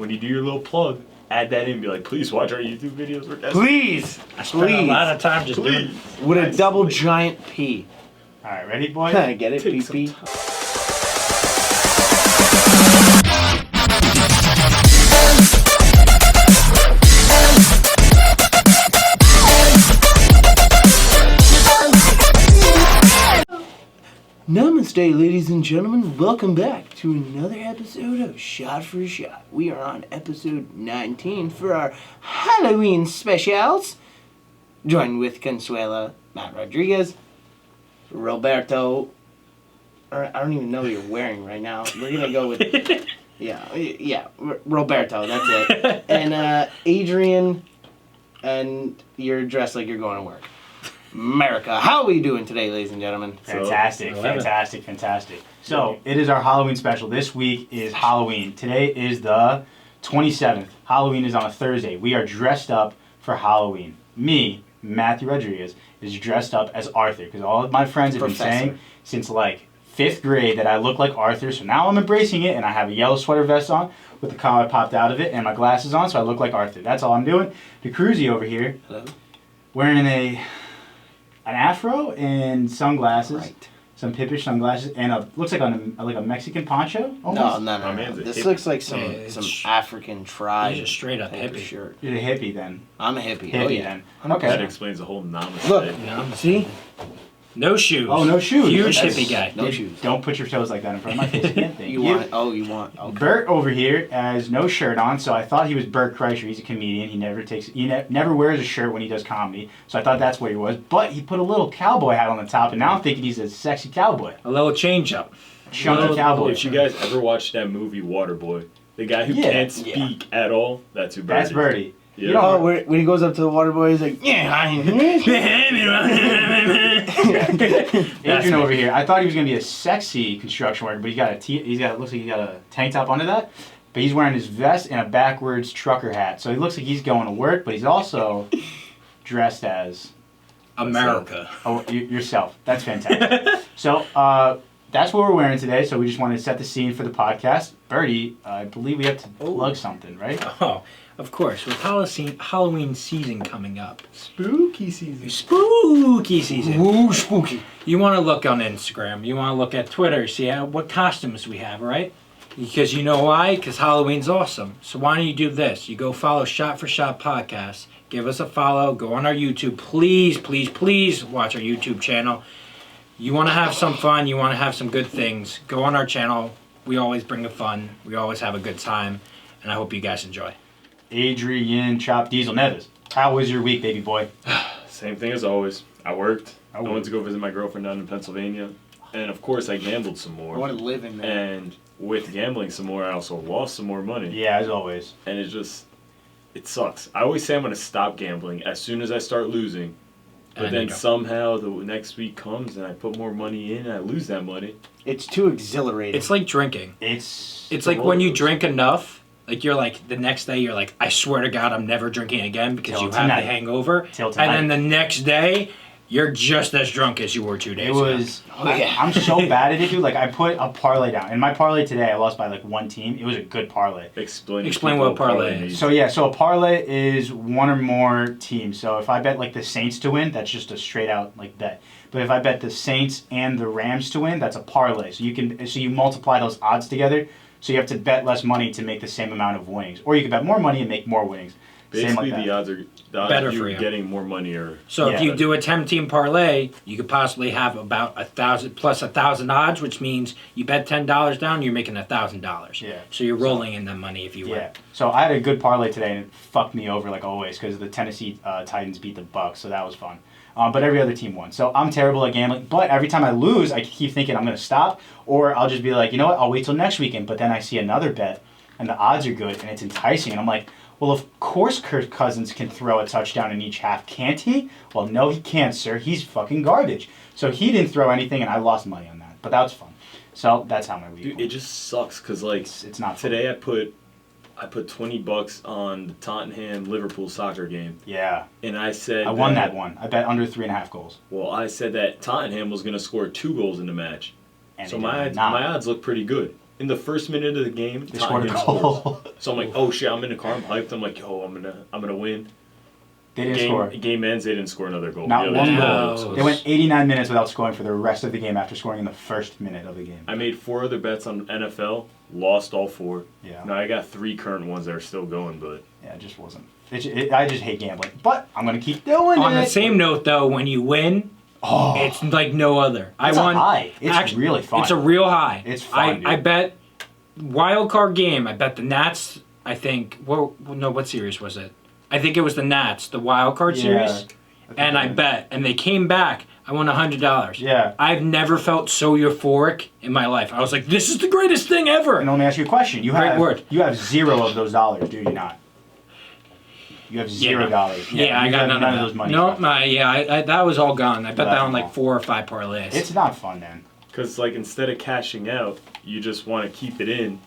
when you do your little plug, add that in and be like, please watch our YouTube videos. Please. I spent a lot of time just doing Please. With a double giant P. All right, ready, boys? Get it, Take some PP? Namaste, ladies and gentlemen. Welcome back to another episode of Shot for Shot. We are on episode 19 for our Halloween specials. Joined with Consuela, Matt Rodriguez, Roberto. I don't even know what you're wearing right now. We're gonna go with yeah, Roberto. That's it. And Adrian, and you're dressed like you're going to work. America, how are we doing today, ladies and gentlemen? Fantastic. So, it is our Halloween special. This week is Halloween. Today is the 27th. Halloween is on a Thursday. We are dressed up for Halloween. Me, Matthew Rodriguez, is dressed up as Arthur, because all of my friends have been saying since like 5th grade that I look like Arthur, so now I'm embracing it, and I have a yellow sweater vest on with the collar popped out of it, and my glasses on, so I look like Arthur. That's all I'm doing. DeCruzy over here, wearing an afro and sunglasses, some pippish sunglasses, and looks like a Mexican poncho. Almost. No. This looks like some African tribe. He's a straight up hippie shirt. You're a hippie then. I'm a hippie. Then. Okay. That Okay. explains the whole namaste. Look, see? No shoes. Oh, no shoes. Huge That's- hippie guy. No shoes. Don't put your toes like that in front of my face again. Thank you. You want. Okay. Bert over here has no shirt on, so I thought he was Bert Kreischer. He's a comedian. He never wears a shirt when he does comedy, so I thought that's what he was. But he put a little cowboy hat on the top, and now I'm thinking he's a sexy cowboy. A little change up. Chunky cowboy. If you guys ever watched that movie Waterboy, the guy who can't speak at all, that's who Birdie That's is. Birdie. Yeah. You know, when he goes up to the water boy, he's like, Adrian over here. I thought he was gonna be a sexy construction worker, but looks like he got a tank top under that. But he's wearing his vest and a backwards trucker hat, so he looks like he's going to work. But he's also dressed as America. yourself. That's fantastic. So that's what we're wearing today. So we just wanted to set the scene for the podcast. Birdie, I believe we have to plug something, right? Oh, of course. With Halloween season coming up. Spooky season. Spooky season. Ooh, spooky. You want to look on Instagram. You want to look at Twitter. See what costumes we have, right? Because you know why? Because Halloween's awesome. So why don't you do this? You go follow Shot for Shot Podcasts. Give us a follow. Go on our YouTube. Please watch our YouTube channel. You want to have some fun. You want to have some good things. Go on our channel. We always bring the fun. We always have a good time. And I hope you guys enjoy. Adrian Chop Diesel Neves. How was your week, baby boy? Same thing as always. I worked. I went to go visit my girlfriend down in Pennsylvania. And of course, I gambled some more. I want to live in there. And with gambling some more, I also lost some more money. Yeah, as always. And it sucks. I always say I'm going to stop gambling as soon as I start losing. But then somehow the next week comes and I put more money in and I lose that money. It's too exhilarating. It's like drinking. It's like when you drink enough, like you're like, the next day you're like, I swear to God, I'm never drinking again because you have the hangover. And then the next day, you're just as drunk as you were 2 days ago. I'm so bad at it, dude. Like, I put a parlay down. In my parlay today, I lost by like one team. It was a good parlay. Explain what a parlay is. So a parlay is one or more teams. So if I bet like the Saints to win, that's just a straight out like bet. But if I bet the Saints and the Rams to win, that's a parlay. So you multiply those odds together. So you have to bet less money to make the same amount of winnings, or you can bet more money and make more winnings. Basically, the odds better of for you getting more money are. So if you do a 10-team parlay, you could possibly have about 1,000 plus 1,000 odds, which means you bet $10 down, you're making $1,000. Yeah. So you're rolling in that money if you win. So I had a good parlay today, and it fucked me over like always because the Tennessee Titans beat the Bucs, so that was fun. But every other team won. So I'm terrible at gambling. But every time I lose, I keep thinking I'm going to stop. Or I'll just be like, you know what, I'll wait till next weekend. But then I see another bet, and the odds are good, and it's enticing. And I'm like, well, of course Kirk Cousins can throw a touchdown in each half, can't he? Well, no, he can't, sir. He's fucking garbage. So he didn't throw anything, and I lost money on that. But that was fun. So that's how my week went. Dude, it just sucks because, like, it's not fun. Today I put $20 on the Tottenham-Liverpool soccer game. Yeah. And I said... I won that one. I bet under 3.5 goals. Well, I said that Tottenham was going to score 2 goals in the match. And so my odds look pretty good. in the first minute of the game, They scored a Tottenham goal. scores. So I'm like, oh shit, I'm in the car, I'm hyped. I'm like, yo, I'm gonna win. They didn't score. Game ends, they didn't score another goal. Not The one other goal. team They went 89 minutes without scoring for the rest of the game after scoring in the first minute of the game. I made 4 other bets on NFL, lost all 4. Yeah. Now I got 3 current ones that are still going, but Yeah, it just wasn't. I just hate gambling. But I'm going to keep doing it. On the same note, though, when you win, Oh, it's like no other. it's a high. It's really fun. It's a real high. It's fun, I dude. bet wild card game. I bet the Nats. I think. Well, no. What series was it? I think it was the Nats, the wild card series. And I bet, and they came back. I won $100. Yeah. I've never felt so euphoric in my life. I was like, "This is the greatest thing ever." And let me ask you a question. You Great have word. You have 0 of those dollars, do you not? You have $0. Yeah, I you got have none of those that. money. No, I that was all gone. I bet that on That's like 4 or 5 parlays. It's not fun, man. because like instead of cashing out, you just want to keep it in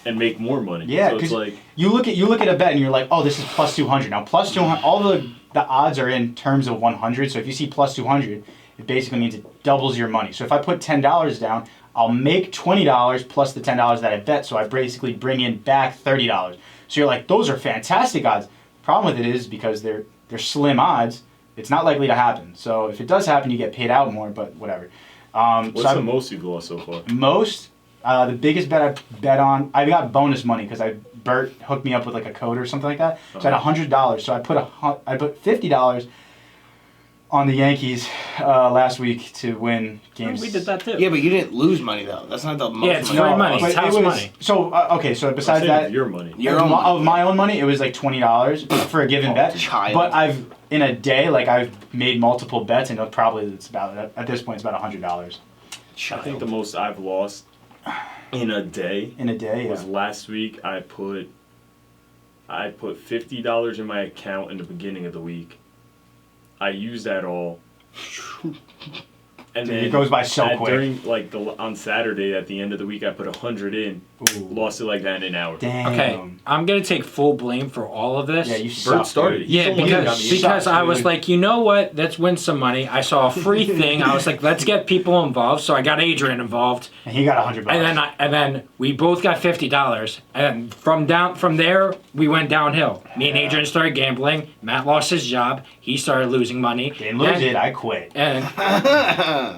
and make more money. Yeah, so it's because like you look at a bet and you're like, oh, this is plus 200. Now plus 200, all the odds are in terms of 100. So if you see plus 200, it basically means it doubles your money. So if I put $10 down, I'll make $20 plus the $10 that I bet. So I basically bring in back $30. So you're like, those are fantastic odds. Problem with it is because they're slim odds, it's not likely to happen. So if it does happen, you get paid out more. But whatever. what's the most you've lost so far? Most, the biggest bet I bet on, I got bonus money because Bert hooked me up with like a code or something like that. So I had $100. So I put $50 on the Yankees last week to win games. We did that too. Yeah, but you didn't lose money though. That's not the most. Yeah, it's money. free money. but It's house money. So okay, so besides I'm saying that, your money. Your own of money. my own money, it was like $20 for a given bet. child. But in a day, like I've made multiple bets, and it's about at this point it's about $100 I think the most I've lost in a day in a day. was Yeah. last week. I put $50 in my account in the beginning of the week. I used that all. And Dude, then it goes by so quick. During on Saturday at the end of the week, I put 100 in, Ooh. lost it like that in an hour. Damn. Okay, I'm gonna take full blame for all of this. Yeah, you Bert suck, started. dude. He's Yeah, the one that got because me because suck, I was dude. like, you know what? Let's win some money. I saw a free thing. I was like, let's get people involved. So I got Adrian involved, And he got $100. and then we both got $50. And from there we went downhill. Me and Yeah. Adrian started gambling. Matt lost his job. He started losing money. Didn't lose it. I quit. And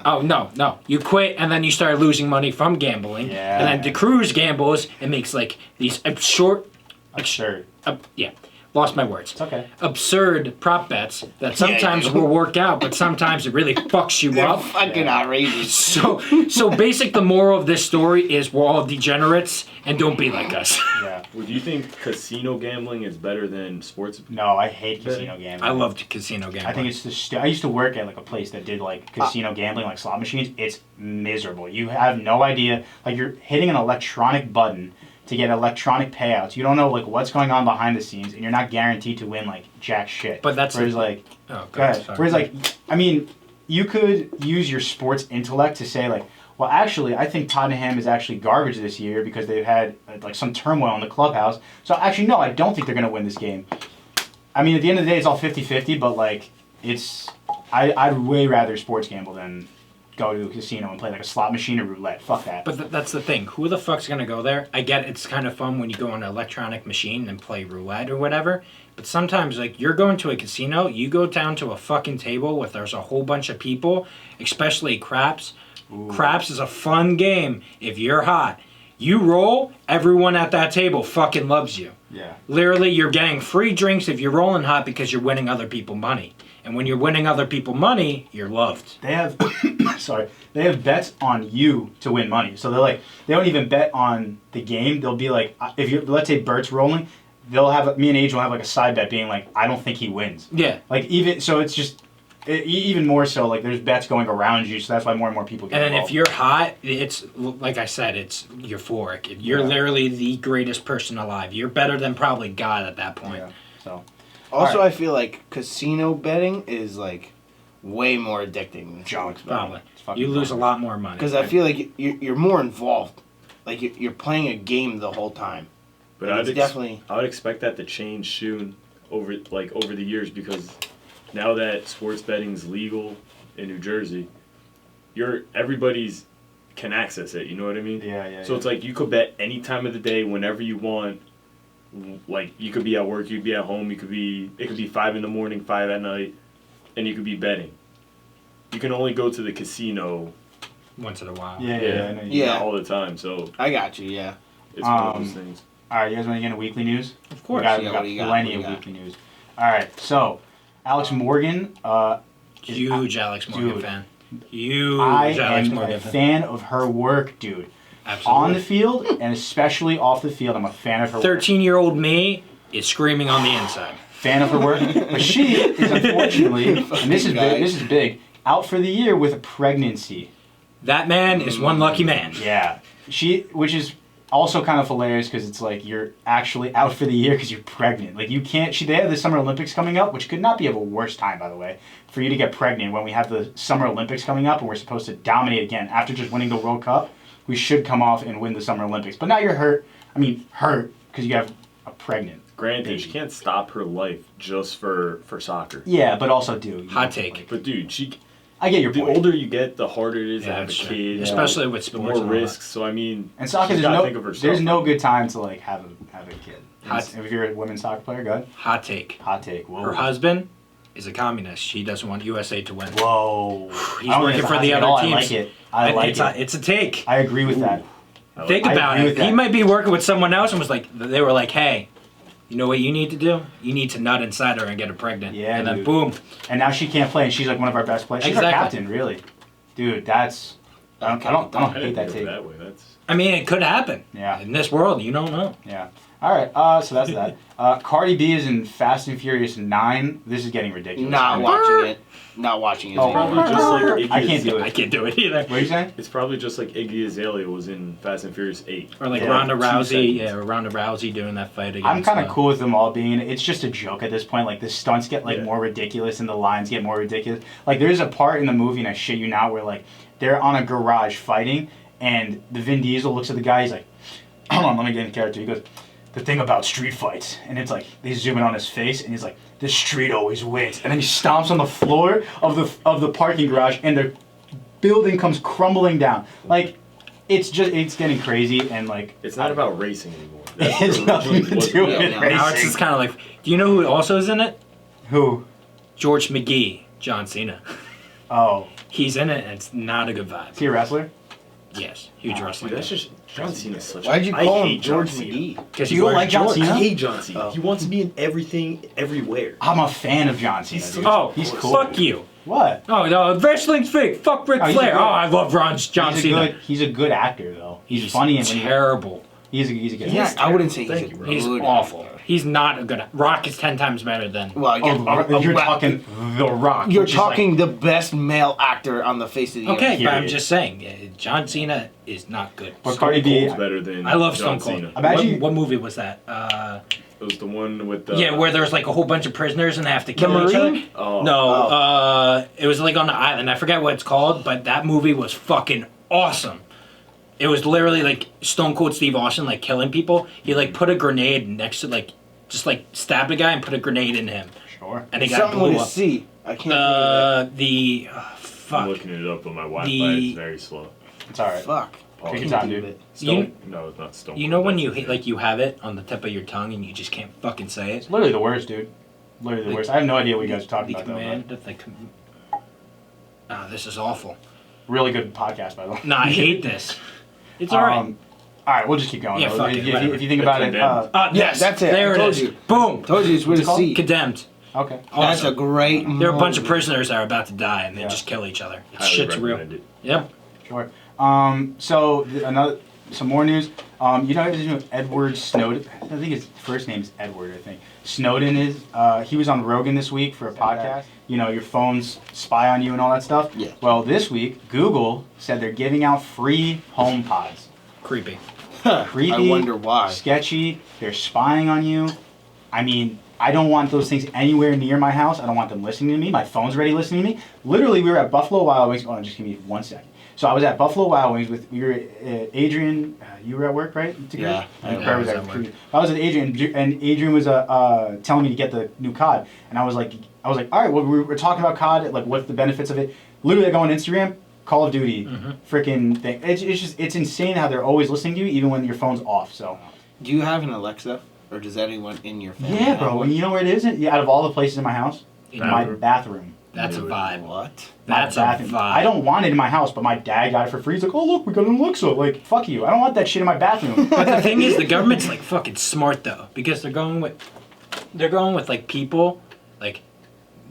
oh no, you quit and then you started losing money from gambling. Yeah. And then DeCruz gambles and makes like these absurd, Absurd. lost my words. It's okay. Absurd prop bets that sometimes will work out, but sometimes it really fucks you They're up. fucking outrageous. So basic. The moral of this story is we're all degenerates and don't be like us. Yeah. Would you think casino gambling is better than sports? No, I hate casino gambling. I loved casino gambling. I think it's I used to work at like a place that did like casino gambling, like slot machines. It's miserable. You have no idea. Like you're hitting an electronic button to get electronic payouts. You don't know like what's going on behind the scenes, and you're not guaranteed to win like jack shit. But that's whereas like oh, go ahead. sorry. Whereas like I mean, you could use your sports intellect to say like, well, actually, I think Tottenham is actually garbage this year because they've had like some turmoil in the clubhouse. So actually, no, I don't think they're going to win this game. I mean, at the end of the day, it's all 50-50, but like, I'd way rather sports gamble than go to a casino and play like a slot machine or roulette. Fuck that. But that's the thing. Who the fuck's gonna go there? I get it's kind of fun when you go on an electronic machine and play roulette or whatever. But sometimes, like, you're going to a casino, you go down to a fucking table with there's a whole bunch of people, especially craps. Ooh. Craps is a fun game if you're hot. You roll, everyone at that table fucking loves you. Yeah. Literally, you're getting free drinks if you're rolling hot because you're winning other people money. And when you're winning other people money, you're loved. They have, they have bets on you to win money. So they don't even bet on the game. They'll be like, let's say Bert's rolling, they'll have, me and Age will have like a side bet being like, I don't think he wins. Yeah. Like so it's just, even more so, like there's bets going around you, so that's why more and more people get And then involved. if you're hot, it's, like I said, it's euphoric. You're literally the greatest person alive. You're better than probably God at that point. Yeah, so. Also, Alright. I feel like casino betting is like way more addicting than Junk. sports Probably. It's fucking You lose a fun. lot more money. because I feel like you're more involved. Like you're playing a game the whole time. But And I it's would expect that to change soon over the years because now that sports betting is legal in New Jersey, everybody's can access it. You know what I mean? Yeah. So it's like you could bet any time of the day, whenever you want. Like you could be at work, you could be at home, it could be 5 a.m, 5 p.m, and you could be betting. You can only go to the casino once in a while. Yeah. Not all the time. So I got you. Yeah. it's one of those things. All right, you guys want to get into weekly news? Of course. We got plenty of weekly news. All right, so Alex Morgan. Huge Alex Morgan fan. Huge I Alex am Morgan a fan of her work, dude. Absolutely. On the field and especially off the field, I'm a fan of her 13-year-old me is screaming on the inside. Fan of her work, but she is unfortunately, and this is big, out for the year with a pregnancy. That man is one lucky man. Yeah, which is also kind of hilarious because it's like you're actually out for the year because you're pregnant. Like you can't. They have the Summer Olympics coming up, which could not be of a worse time, by the way, for you to get pregnant when we have the Summer Olympics coming up and we're supposed to dominate again after just winning the World Cup. We should come off and win the Summer Olympics. But now you're hurt. I mean, hurt because you have a pregnant. Granted, baby. she can't stop her life just for soccer. Yeah, but also do. Hot take. But dude, I get your the point. older you get, the harder it is to have a true. kid. Especially with the sports. more and all that. risks. So I mean, And soccer, she's gotta think of herself. there's no good time to like have a kid. Hot- If you're a women's soccer player, go ahead. Hot take. Hot take. Whoa. Her husband is a communist. He doesn't want USA to win. Whoa. He's I don't working think for it's the a hot other take at all. teams. I like it. It's a take. I agree with that. Think I about agree it. with that. He might be working with someone else and was like, they were like, hey, you know what you need to do? You need to nut inside her and get her pregnant. Yeah, and then dude. boom. And now she can't play, and she's like one of our best players. She's Exactly. our captain, really. Dude, that's. I don't I hate didn't that think take. of it that way. That's I mean, it could happen. Yeah. In this world, you don't know. Yeah. All right. So that's that. Cardi B is in Fast and Furious 9. This is getting ridiculous. Not watching it. Not watching it. Oh, probably just like Iggy I can't do I it. can't do it either. What are you saying? It's probably just like Iggy Azalea was in Fast and Furious 8. Or like Yeah, Ronda 2 Rousey. seconds. Yeah, Ronda Rousey doing that fight against. I'm kind of cool with them all being in it. It's just a joke at this point. Like the stunts get like Yeah. more ridiculous and the lines get more ridiculous. Like there's a part in the movie, and I shit you not, where like they're on a garage fighting, and the Vin Diesel looks at the guy. He's like, "Hold on, let me get in character." He goes, "The thing about street fights," and it's like they zoom in on his face, and he's like, "The street always wins," and then he stomps on the floor of the parking garage, and the building comes crumbling down. Like it's getting crazy, and like It's not about racing anymore. It's nothing to Wasn't do about with that. racing. Now it's just kind of like, do you know who also is in it? Who? George McGee, John Cena. Oh, He's in it, and it's not a good vibe. is he a wrestler? Yes, huge wrestling. Dude, that's just John Cena's such. Why'd you I call him hate John George Cena. McGee? Because You don't like John Cena? I hate John Cena. Oh. He wants to be in everything, everywhere. I'm a fan of John Cena. Dude. Oh, he's cool. fuck you. What? Oh, no, wrestling's fake. Fuck Ric Oh, he's a Flair. good- Oh, I love John Cena. He's a good actor though. He's funny and terrible. he's a good Yeah, actor. I wouldn't say Thank he's you, a bro. He's good awful. actor. He's not a good. Rock is 10 times better than. Well, again, You're talking The Rock. You're which is like- talking the best male actor on the face of the Okay, earth. but I'm Period. just saying, John Cena is not good. But Cardi B. Cold's better than I love John Stone Cold. Cena. Imagine- What movie was that? It was the one with the. Yeah, where there's like a whole bunch of prisoners and they have to kill The each other. Marine? Oh, No, it was like on the island. I forget what it's called, but that movie was fucking awesome. It was literally like Stone Cold Steve Austin like killing people. He like put a grenade next to like just like stabbed a guy and put a grenade in him, Sure. and he got Something with blew a up. C. I can't I'm I'm looking it up, but my Wi-Fi The- is very slow. It's all right. Fuck. Take your Pause. time, dude. Stone? No, it's not Stone. You know Cold, when that's you his hit, name. like you have it on the tip of your tongue and you just can't fucking say it. It's literally the worst, dude. Literally the worst. I have no idea what you guys are talking The about though. command of the. This is awful. But really good podcast, by the way. No, I hate this. It's alright. All right, we'll just keep going. Yeah, though. fuck it, if whatever. you think about it, Condemned. Yes, that's it. There I it told is. you. Boom. Told you it's with a called? C. Condemned. okay. That's a Awesome. great. There are a bunch of movie. prisoners that are about to die and they Yeah. just kill each other. It's Highly shit's real. recommend it. Yep. Sure. Some more news. You know Edward Snowden. I think his first name's Edward. I think Snowden is. He was on Rogan this week for a podcast. You know, your phones spy on you and all that stuff. Yeah. Well, this week Google said they're giving out free HomePods. Creepy. Creepy. I wonder why. Sketchy. They're spying on you. I mean, I don't want those things anywhere near my house. I don't want them listening to me. My phone's already listening to me. Literally, we were at Buffalo Wild Wings. Oh, just give me 1 second. So I was at Buffalo Wild Wings with Adrian. You were at work, right? Yeah, I I was at work. I was at Adrian, and Adrian was telling me to get the new COD, and I was like, all right, well, we were talking about COD, like what's the benefits of it. Literally, I go on Instagram, Call of Duty, freaking thing. It's insane how they're always listening to you even when your phone's off. So. Do you have an Alexa, or does anyone in your family? Yeah, bro. You know where it is? Yeah, out of all the places in my house, my bathroom. That's a vibe. What? That's a vibe. I don't want it in my house, but my dad got it for free. He's like, oh, look, we got an Alexa. Like, fuck you. I don't want that shit in my bathroom. But the thing is, the government's like fucking smart though, because they're going with like people, like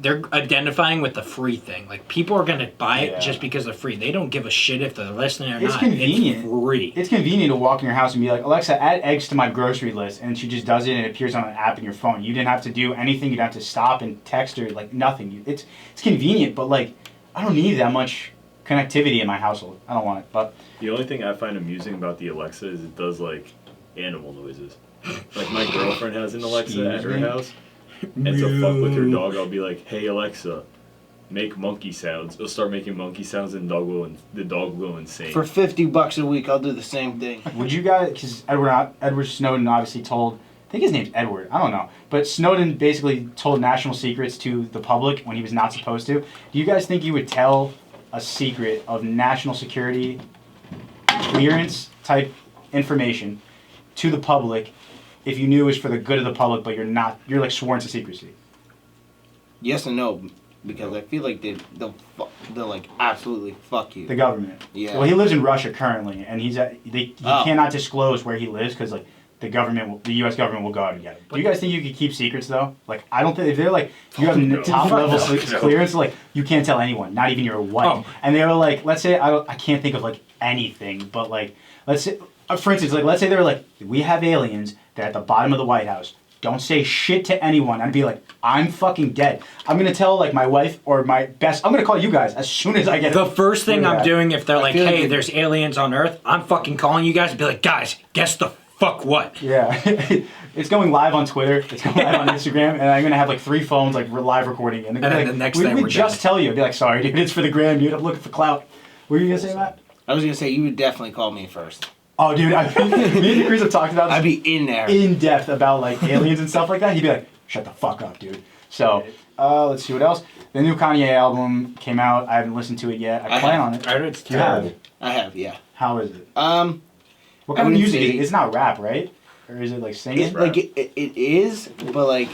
they're identifying with the free thing. Like people are gonna buy it just because they're free. They don't give a shit if they're listening or not. It's convenient. It's free. It's convenient to walk in your house and be like, Alexa, add eggs to my grocery list, and she just does it and it appears on an app in your phone. You didn't have to do anything. You'd have to stop and text her, like nothing. It's convenient, but like I don't need that much connectivity in my household. I don't want it. But the only thing I find amusing about the Alexa is it does like animal noises. Like my girlfriend has an Alexa at her house, and to fuck with her dog, I'll be like, "Hey Alexa, make monkey sounds." It'll start making monkey sounds, and the dog will go insane. For $50 a week, I'll do the same thing. would you guys? Because Edward Snowden obviously told. I think his name's Edward. I don't know. But Snowden basically told national secrets to the public when he was not supposed to. Do you guys think you would tell a secret of national security clearance type information to the public if you knew it was for the good of the public, but you're like sworn to secrecy? Yes and no, because I feel like they'll like absolutely fuck you. The government. Yeah. Well, he lives in Russia currently, and he cannot disclose where he lives because like the U.S. government will go out and get him. Do you guys think you could keep secrets though? Like I don't think if they're like you have top level clearance, like you can't tell anyone, not even your wife. And they were like, let's say I can't think of like anything, but like let's say for instance, like let's say they were like, we have aliens. They're at the bottom of the White House. Don't say shit to anyone. I'd be like, I'm fucking dead. I'm going to tell like my wife or my best. I'm going to call you guys as soon as I get The first thing I'm doing if they're like, hey, like there's aliens on Earth, I'm fucking calling you guys and be like, guys, guess the fuck what? Yeah. It's going live on Twitter. It's going live on Instagram. And I'm going to have like 3 phones like live recording. And, then like, the next day we're just tell you. I'd be like, sorry, dude. It's for the gram, dude. I'm looking for clout. What were you going to say, Matt? I was going to say, you would definitely call me first. Oh, dude, me and Chris have talked about this I'd be in there. in depth about like aliens and stuff like that. He'd be like, shut the fuck up, dude. So, let's see what else. The new Kanye album came out. I haven't listened to it yet. I plan on it. I heard it's You have? terrible. I have, yeah. How is it? What What kind of music is it? It's not rap, right? Or is it like singing? It is, but like,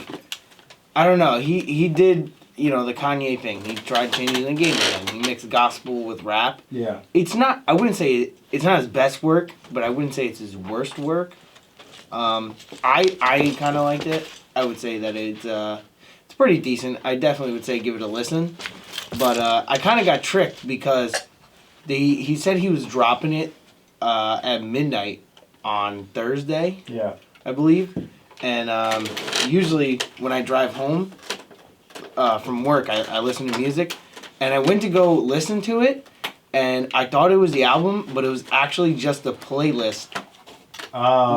I don't know. He did, the Kanye thing. He tried changing the game again. He mixed gospel with rap. Yeah. It's not, I wouldn't say it's not his best work, but I wouldn't say it's his worst work. I kind of liked it. I would say that it's pretty decent. I definitely would say give it a listen. But I kind of got tricked because he said he was dropping it at midnight on Thursday. Yeah. I believe. And usually when I drive home from work, I listen to music. And I went to go listen to it, and I thought it was the album, but it was actually just the playlist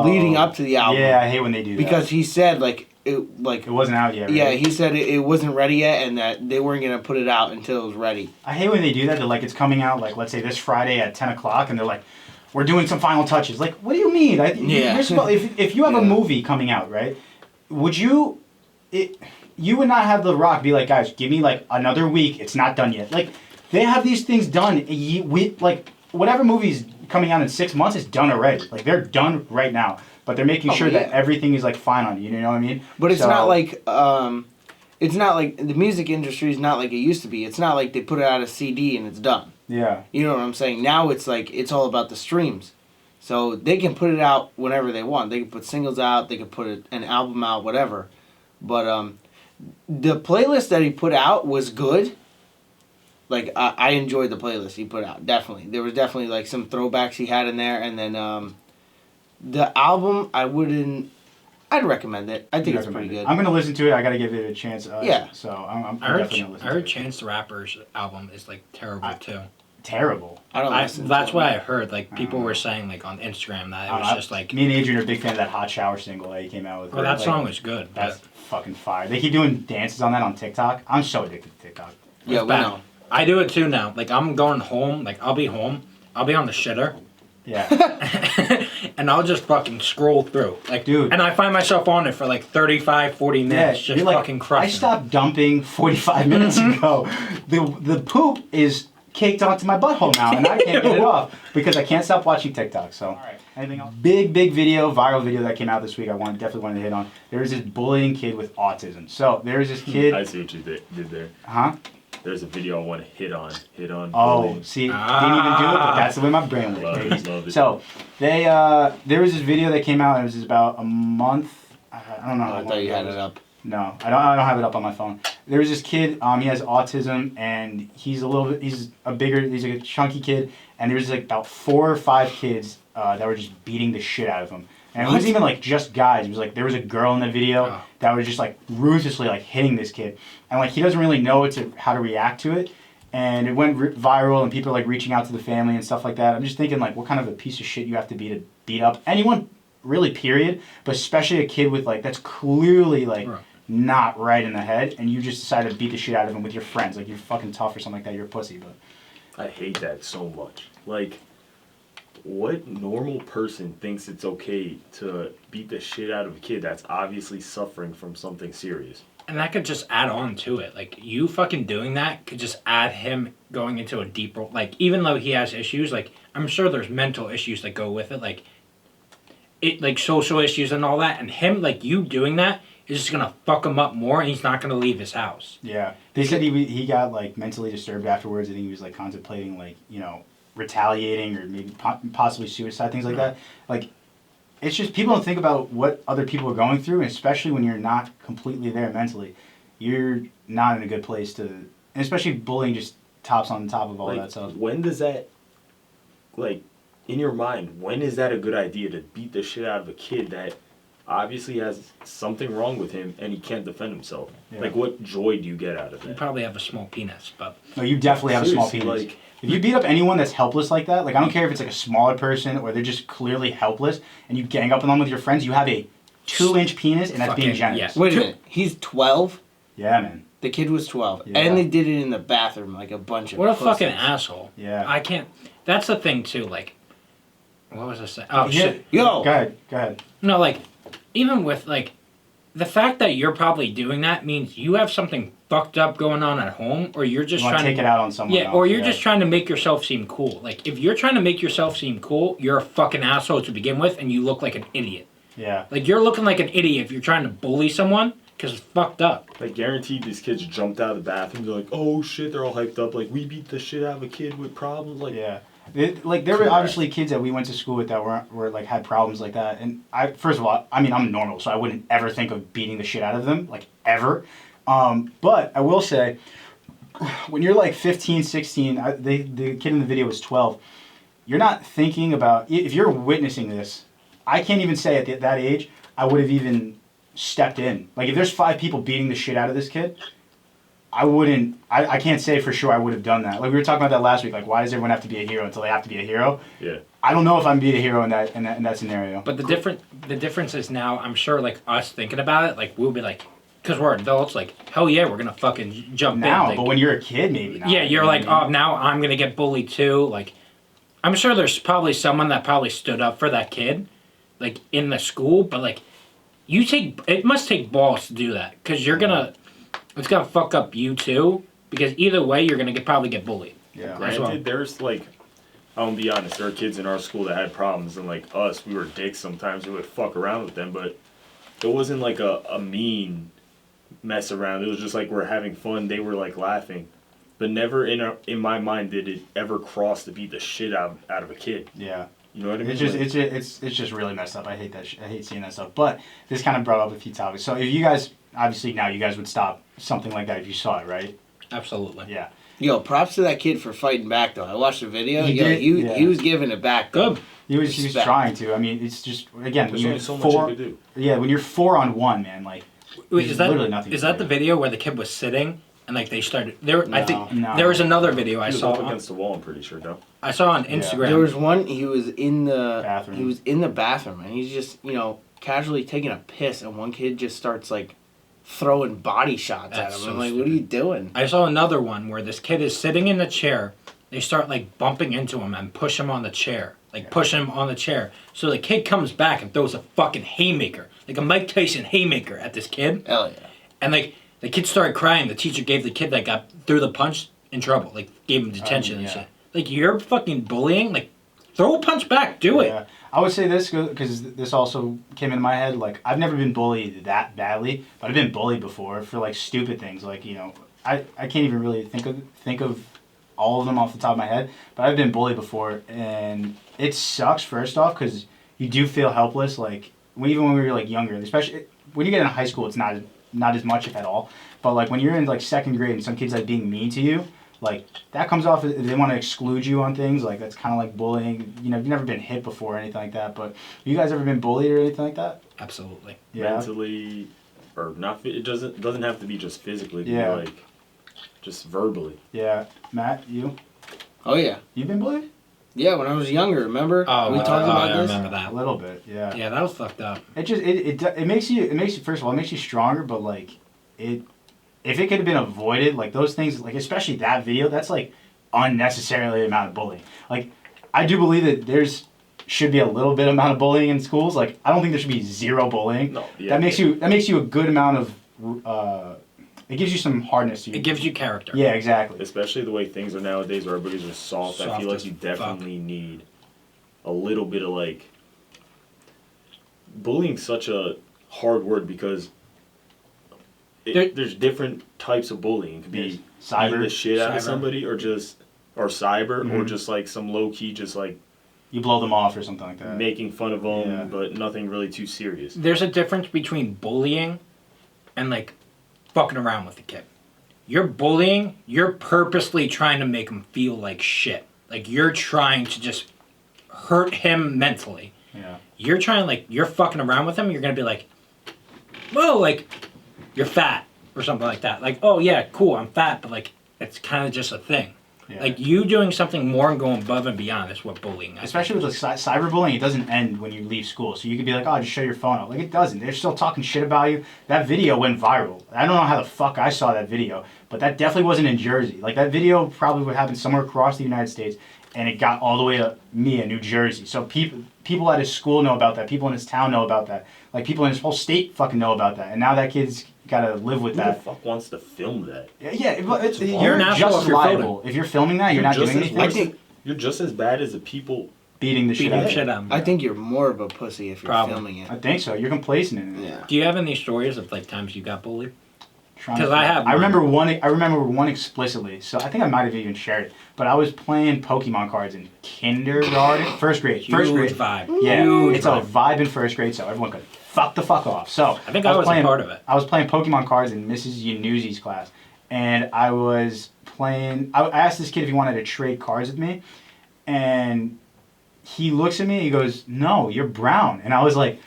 leading up to the album. Yeah, I hate when they do that. Because he said, it wasn't out yet, right? Yeah, he said it wasn't ready yet, and that they weren't going to put it out until it was ready. I hate when they do that. They're like, it's coming out, like, let's say this Friday at 10 o'clock, and they're like, we're doing some final touches. Like, what do you mean? If you have a movie coming out, right, would you... You would not have The Rock be like, guys, give me like another week. It's not done yet. Like, they have these things done. Like, whatever movie's coming out in 6 months is done already. Like, they're done right now. But they're making sure that everything is like fine on you. You know what I mean? But it's not like the music industry is not like it used to be. It's not like they put it out a CD and it's done. Yeah. You know what I'm saying? Now it's like it's all about the streams. So they can put it out whenever they want. They can put singles out. They can put an album out, whatever. But the playlist that he put out was good. Like, I enjoyed the playlist he put out, definitely. There was definitely, like, some throwbacks he had in there. And then the album, I'd recommend it. I think it's pretty good. I'm going to listen to it. I got to give it a chance. Yeah. So I'm definitely going to listen to it. I heard Chance the Rapper's album is, like, terrible, too. Terrible. I don't listen That's what I heard. Like, people were saying, like, on Instagram that it was just, like... Me and Adrian are big fans of that Hot Shower single that he came out with. Well, that song was good. That's fucking fire. They keep doing dances on that on TikTok. I'm so addicted to TikTok. Yeah, we know. I do it, too, now. Like, I'm going home. Like, I'll be home. I'll be on the shitter. Yeah. And I'll just fucking scroll through. Like, dude. And I find myself on it for, like, 35, 40 minutes. Just fucking crushing. I stopped dumping 45 minutes ago. The poop is caked onto my butthole now, and I can't get it off because I can't stop watching TikTok. So, all right. Anything else? Big video, viral video that came out this week. I definitely wanted to hit on. There was this bullying kid with autism. So there was this kid. I see what you did there. Huh? There's a video I want to hit on. Oh, bullying. see, didn't even do it, but that's the way my brain works. Love it. So there was this video that came out. It was just about a month. I don't know. How I long thought you ago had was. it up. No, I don't have it up on my phone. There was this kid. He has autism, and he's a chunky kid. And there was like about 4 or 5 kids that were just beating the shit out of him. And it wasn't even like just guys. It was like there was a girl in the video that was just like ruthlessly like hitting this kid, and like he doesn't really know how to react to it. And it went viral, and people are like reaching out to the family and stuff like that. I'm just thinking like, what kind of a piece of shit you have to be to beat up anyone, really, period. But especially a kid with like that's clearly like not right in the head, and you just decide to beat the shit out of him with your friends. Like you're fucking tough or something like that. You're a pussy, but. I hate that so much. Like, what normal person thinks it's okay to beat the shit out of a kid that's obviously suffering from something serious? And that could just add on to it. Like, you fucking doing that could just add him going into a deeper... Like, even though he has issues, like, I'm sure there's mental issues that go with it. Like social issues and all that. And him, like, you doing that is just gonna fuck him up more, and he's not gonna leave his house. Yeah. They said he got, like, mentally disturbed afterwards. I think he was, like, contemplating, like, retaliating or maybe possibly suicide, things like that. Like, it's just people don't think about what other people are going through, and especially when you're not completely there mentally. You're not in a good place to... And especially bullying just tops on top of all that stuff. When does that... Like, in your mind, when is that a good idea to beat the shit out of a kid that obviously has something wrong with him and he can't defend himself? Yeah. Like, what joy do you get out of that? You probably have a small penis, but... No, you definitely have a small penis. Like, if you beat up anyone that's helpless like that, like, I don't care if it's like a smaller person or they're just clearly helpless, and you gang up on them with your friends, you have a 2-inch penis, and that's being generous. Yeah. Wait a minute. He's 12? Yeah, man. The kid was 12. Yeah. And they did it in the bathroom like a bunch of What a pussies. fucking asshole. Yeah. I can't... That's the thing, too, like... What was I saying? Oh, shit. Yo! Go ahead. No, like, even with, like... The fact that you're probably doing that means you have something fucked up going on at home, or you're just trying to take it out on someone else. Or you're just trying to make yourself seem cool. Like, if you're trying to make yourself seem cool, you're a fucking asshole to begin with, and you look like an idiot. Yeah. Like, you're looking like an idiot if you're trying to bully someone, because it's fucked up. Like, guaranteed these kids jumped out of the bathroom. They're like, oh shit, they're all hyped up. Like, we beat the shit out of a kid with problems. Like, yeah. There were obviously kids that we went to school with that were like had problems like that, and first of all, I mean, I'm normal, so I wouldn't ever think of beating the shit out of them, like ever. But I will say, when you're like 15, 16, the kid in the video was 12. You're not thinking about, if you're witnessing this, I can't even say at that age I would have even stepped in. Like, if there's 5 people beating the shit out of this kid, I can't say for sure I would have done that. Like, we were talking about that last week. Like, why does everyone have to be a hero until they have to be a hero? Yeah. I don't know if I'm being a hero in that scenario. But the difference is now, I'm sure, like, us thinking about it, like, we'll be like, because we're adults, like, hell yeah, we're going to fucking jump now, in. Like, but when you're a kid, maybe not. Yeah, you're like, oh, now I'm going to get bullied too. Like, I'm sure there's probably someone that probably stood up for that kid, like, in the school, but, like, it must take balls to do that, because it's going to fuck up you too, because either way, you're going to probably get bullied. Yeah. Granted, there's, like, I'm gonna be honest, there are kids in our school that had problems, and, like, us, we were dicks sometimes, we would fuck around with them, but it wasn't, like, a mean mess around. It was just, like, we're having fun, they were, like, laughing. But never in my mind did it ever cross to beat the shit out of a kid. Yeah. You know what I mean? It's just really messed up. I hate that. I hate seeing that stuff. But this kind of brought up a few topics. So if you guys, obviously now you guys would stop something like that if you saw it, right? Absolutely. Yeah. Yo, props to that kid for fighting back, though. I watched the video. He was giving it back. Good. He was trying to. I mean, it's just, again, There's when only you're so much you could do. Yeah, when you're 4-on-1, man, like, Wait, is that the video where the kid was sitting and, like, they started... I think no. there was another video I He was saw. up against the wall, I'm pretty sure, no? I saw on Instagram. There was one, he was in the bathroom. He was in the bathroom, and he's just, casually taking a piss, and one kid just starts, like, throwing body shots at That's him. so I'm like, stupid. what are you doing? I saw another one where this kid is sitting in the chair. They start, like, bumping into him and push him on the chair. Like, push him on the chair. So the kid comes back and throws a fucking haymaker. Like a Mike Tyson haymaker at this kid. Hell yeah. And, like, the kid started crying. The teacher gave the kid that got through the punch in trouble. Like, gave him detention and yeah. shit. Like, you're fucking bullying. Like, throw a punch back. Do it. Yeah. I would say this because this also came into my head. Like, I've never been bullied that badly, but I've been bullied before for like stupid things. Like, I can't even really think of all of them off the top of my head, but I've been bullied before, and it sucks. First off, because you do feel helpless. Like, even when we were like younger, especially when you get in high school, it's not as much if at all. But like when you're in like second grade and some kids like being mean to you. Like, that comes off, they want to exclude you on things, like, that's kind of like bullying. You've never been hit before or anything like that, but have you guys ever been bullied or anything like that? Absolutely. Yeah. Mentally, or not, it doesn't have to be just physically, it can Yeah. be like, just verbally. Yeah. Matt, you? Oh yeah. You've been bullied? Yeah, when I was younger, remember? Oh, we talked about I this. remember A that. little bit, yeah. Yeah, that was fucked up. It just, it makes you, first of all, it makes you stronger, but like, if it could have been avoided, like those things, like especially that video, that's like unnecessarily amount of bullying. Like, I do believe that should be a little bit amount of bullying in schools. Like, I don't think there should be zero bullying. No, yeah, that makes you a good amount of it gives you some hardness to you. It gives you character. Yeah, exactly. Especially the way things are nowadays where everybody's just soft. I Soft feel like as you definitely need a little bit of like, bullying's such a hard word because there's different types of bullying. It could be Cyber, beating the shit out of cyber. somebody, or cyber, or just like some low key, just like You blow them off or something like that. making fun of them, Yeah. but nothing really too serious. There's a difference between bullying and like fucking around with the kid. You're bullying, you're purposely trying to make him feel like shit. Like, you're trying to just hurt him mentally. Yeah. You're trying, like, you're fucking around with him, you're gonna be like, whoa, like, you're fat, or something like that. Like, oh yeah, cool, I'm fat, but like, it's kind of just a thing. Yeah. Like, you doing something more and going above and beyond is what bullying is. Especially with like cyberbullying, it doesn't end when you leave school. So you could be like, oh, just show your phone out. Like, it doesn't. They're still talking shit about you. That video went viral. I don't know how the fuck I saw that video, but that definitely wasn't in Jersey. Like, that video probably would happen somewhere across the United States, and it got all the way to me in New Jersey. So people at his school know about that. People in his town know about that. Like, people in his whole state fucking know about that. And now that kid's got to live with Who that. the fuck wants to film that? Yeah, You're you're not just if as you're liable. If you're filming that, you're not doing anything. I think You're just as bad as the people. Beating the shit beating out the of shit it. out of him. I think you're more of a pussy if you're Probably. filming it. I think so. You're complacent in it. Yeah. Do you have any stories of like times you got bullied? Trying to 'Cause I think. have I remember mine. one explicitly. So I think I might have even shared it. But I was playing Pokemon cards in kindergarten, first grade. First Huge grade. vibe. Yeah, Huge it's vibe. a vibe in first grade, so everyone could fuck the fuck off. So I think I was a playing, part of it. I was playing Pokemon cards in Mrs. Yanuzi's class, and I was playing. I asked this kid if he wanted to trade cards with me, and he looks at me. He goes, "No, you're brown," and I was like.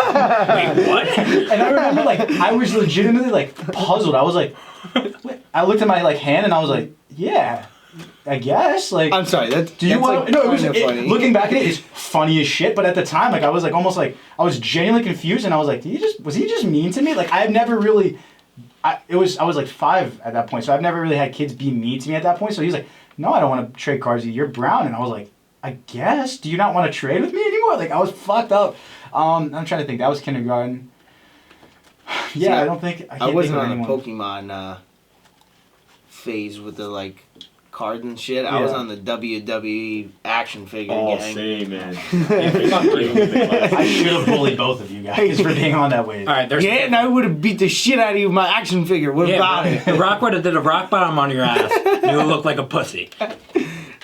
Wait, what? And I remember, like, I was legitimately, like, puzzled. I was like, what? I looked at my, like, hand and I was like, yeah, I guess. Like, I'm sorry. do you want? like, No, it was funny. looking back at it, it's funny as shit. But at the time, like, I was like almost like I was genuinely confused, and I was like, was he just mean to me? Like, I've never really. I was like 5 at that point, so I've never really had kids be mean to me at that point. So he's like, no, I don't want to trade cards with you. You're brown, and I was like, I guess. Do you not want to trade with me anymore? Like, I was fucked up. I'm trying to think. That was kindergarten. Yeah, See, I don't think I can't wasn't think of on the anyone. Pokemon phase with the like cards and shit. I was Yeah. on the WWE action figure Oh, gang. same, man. I should have bullied both of you guys for being on that wave. All right, there's Yeah, and I would have beat the shit out of you with my action figure. What about bro. it? The Rock would have did a rock bottom on your ass. You would look like a pussy.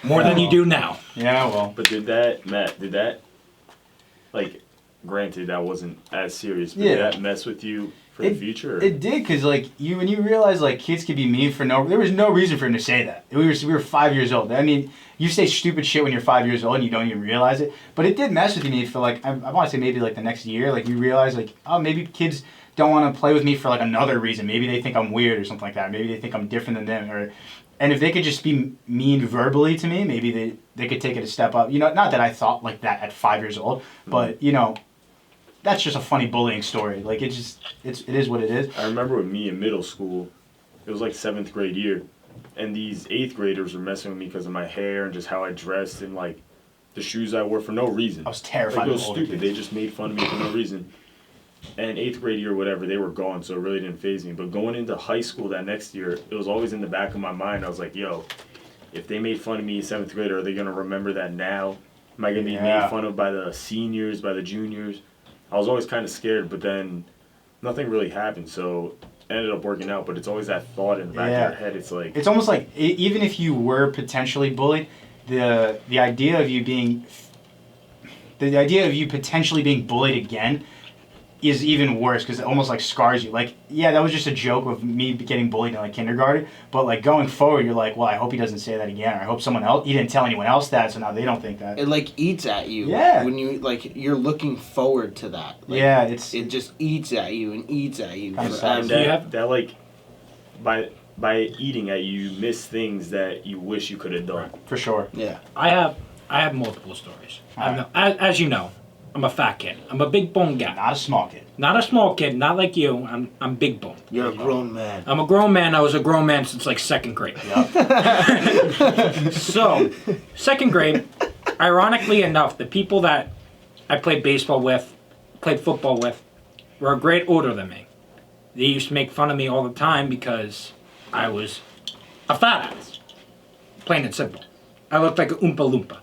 More than you do now. Yeah, well. But Matt, like, granted, that wasn't as serious, but Yeah. did that mess with you for the future? Or? It did, because, like, when you realize, like, kids could be mean for there was no reason for him to say that. We were 5 years old. I mean, you say stupid shit when you're 5 years old and you don't even realize it. But it did mess with me for, like, I want to say maybe, like, the next year. Like, you realize, like, oh, maybe kids don't want to play with me for, like, another reason. Maybe they think I'm weird or something like that. Maybe they think I'm different than them. And if they could just be mean verbally to me, maybe they could take it a step up. You know, not that I thought like that at 5 years old, but, you know, that's just a funny bullying story. Like, it is what it is. I remember with me in middle school, it was like 7th grade year, and these 8th graders were messing with me because of my hair and just how I dressed and like the shoes I wore for no reason. I was terrified Like, it of was older stupid. kids. They just made fun of me for no reason. And 8th grade year, whatever, they were gone, so it really didn't faze me. But going into high school that next year, it was always in the back of my mind. I was like, yo, if they made fun of me in 7th grade, are they going to remember that now? Am I going to be made fun of by the seniors, by the juniors? I was always kind of scared, but then nothing really happened, so it ended up working out. But it's always that thought in the back of your head. It's like... It's almost like, even if you were potentially bullied, the idea of you being... The idea of you potentially being bullied again is even worse because it almost like scars you. Like, yeah, that was just a joke of me getting bullied in like kindergarten, but like going forward, you're like, well, I hope he doesn't say that again, or I hope someone else, he didn't tell anyone else that, so now they don't think that. It like eats at you. Yeah. When you like, you're looking forward to that. Like, yeah, it just eats at you and eats at you. Kinda forever. sad. That like, by eating at you miss things that you wish you could have done. For sure. Yeah. I have multiple stories. As you know, I'm a fat kid. I'm a big bone guy. Not a small kid. Not a small kid. Not like you. I'm big bone. You're a grown man. I'm a grown man. I was a grown man since like 2nd grade. Yep. So, 2nd grade, ironically enough, the people that I played baseball with, played football with, were a grade older than me. They used to make fun of me all the time because I was a fat ass. Plain and simple. I looked like a Oompa Loompa.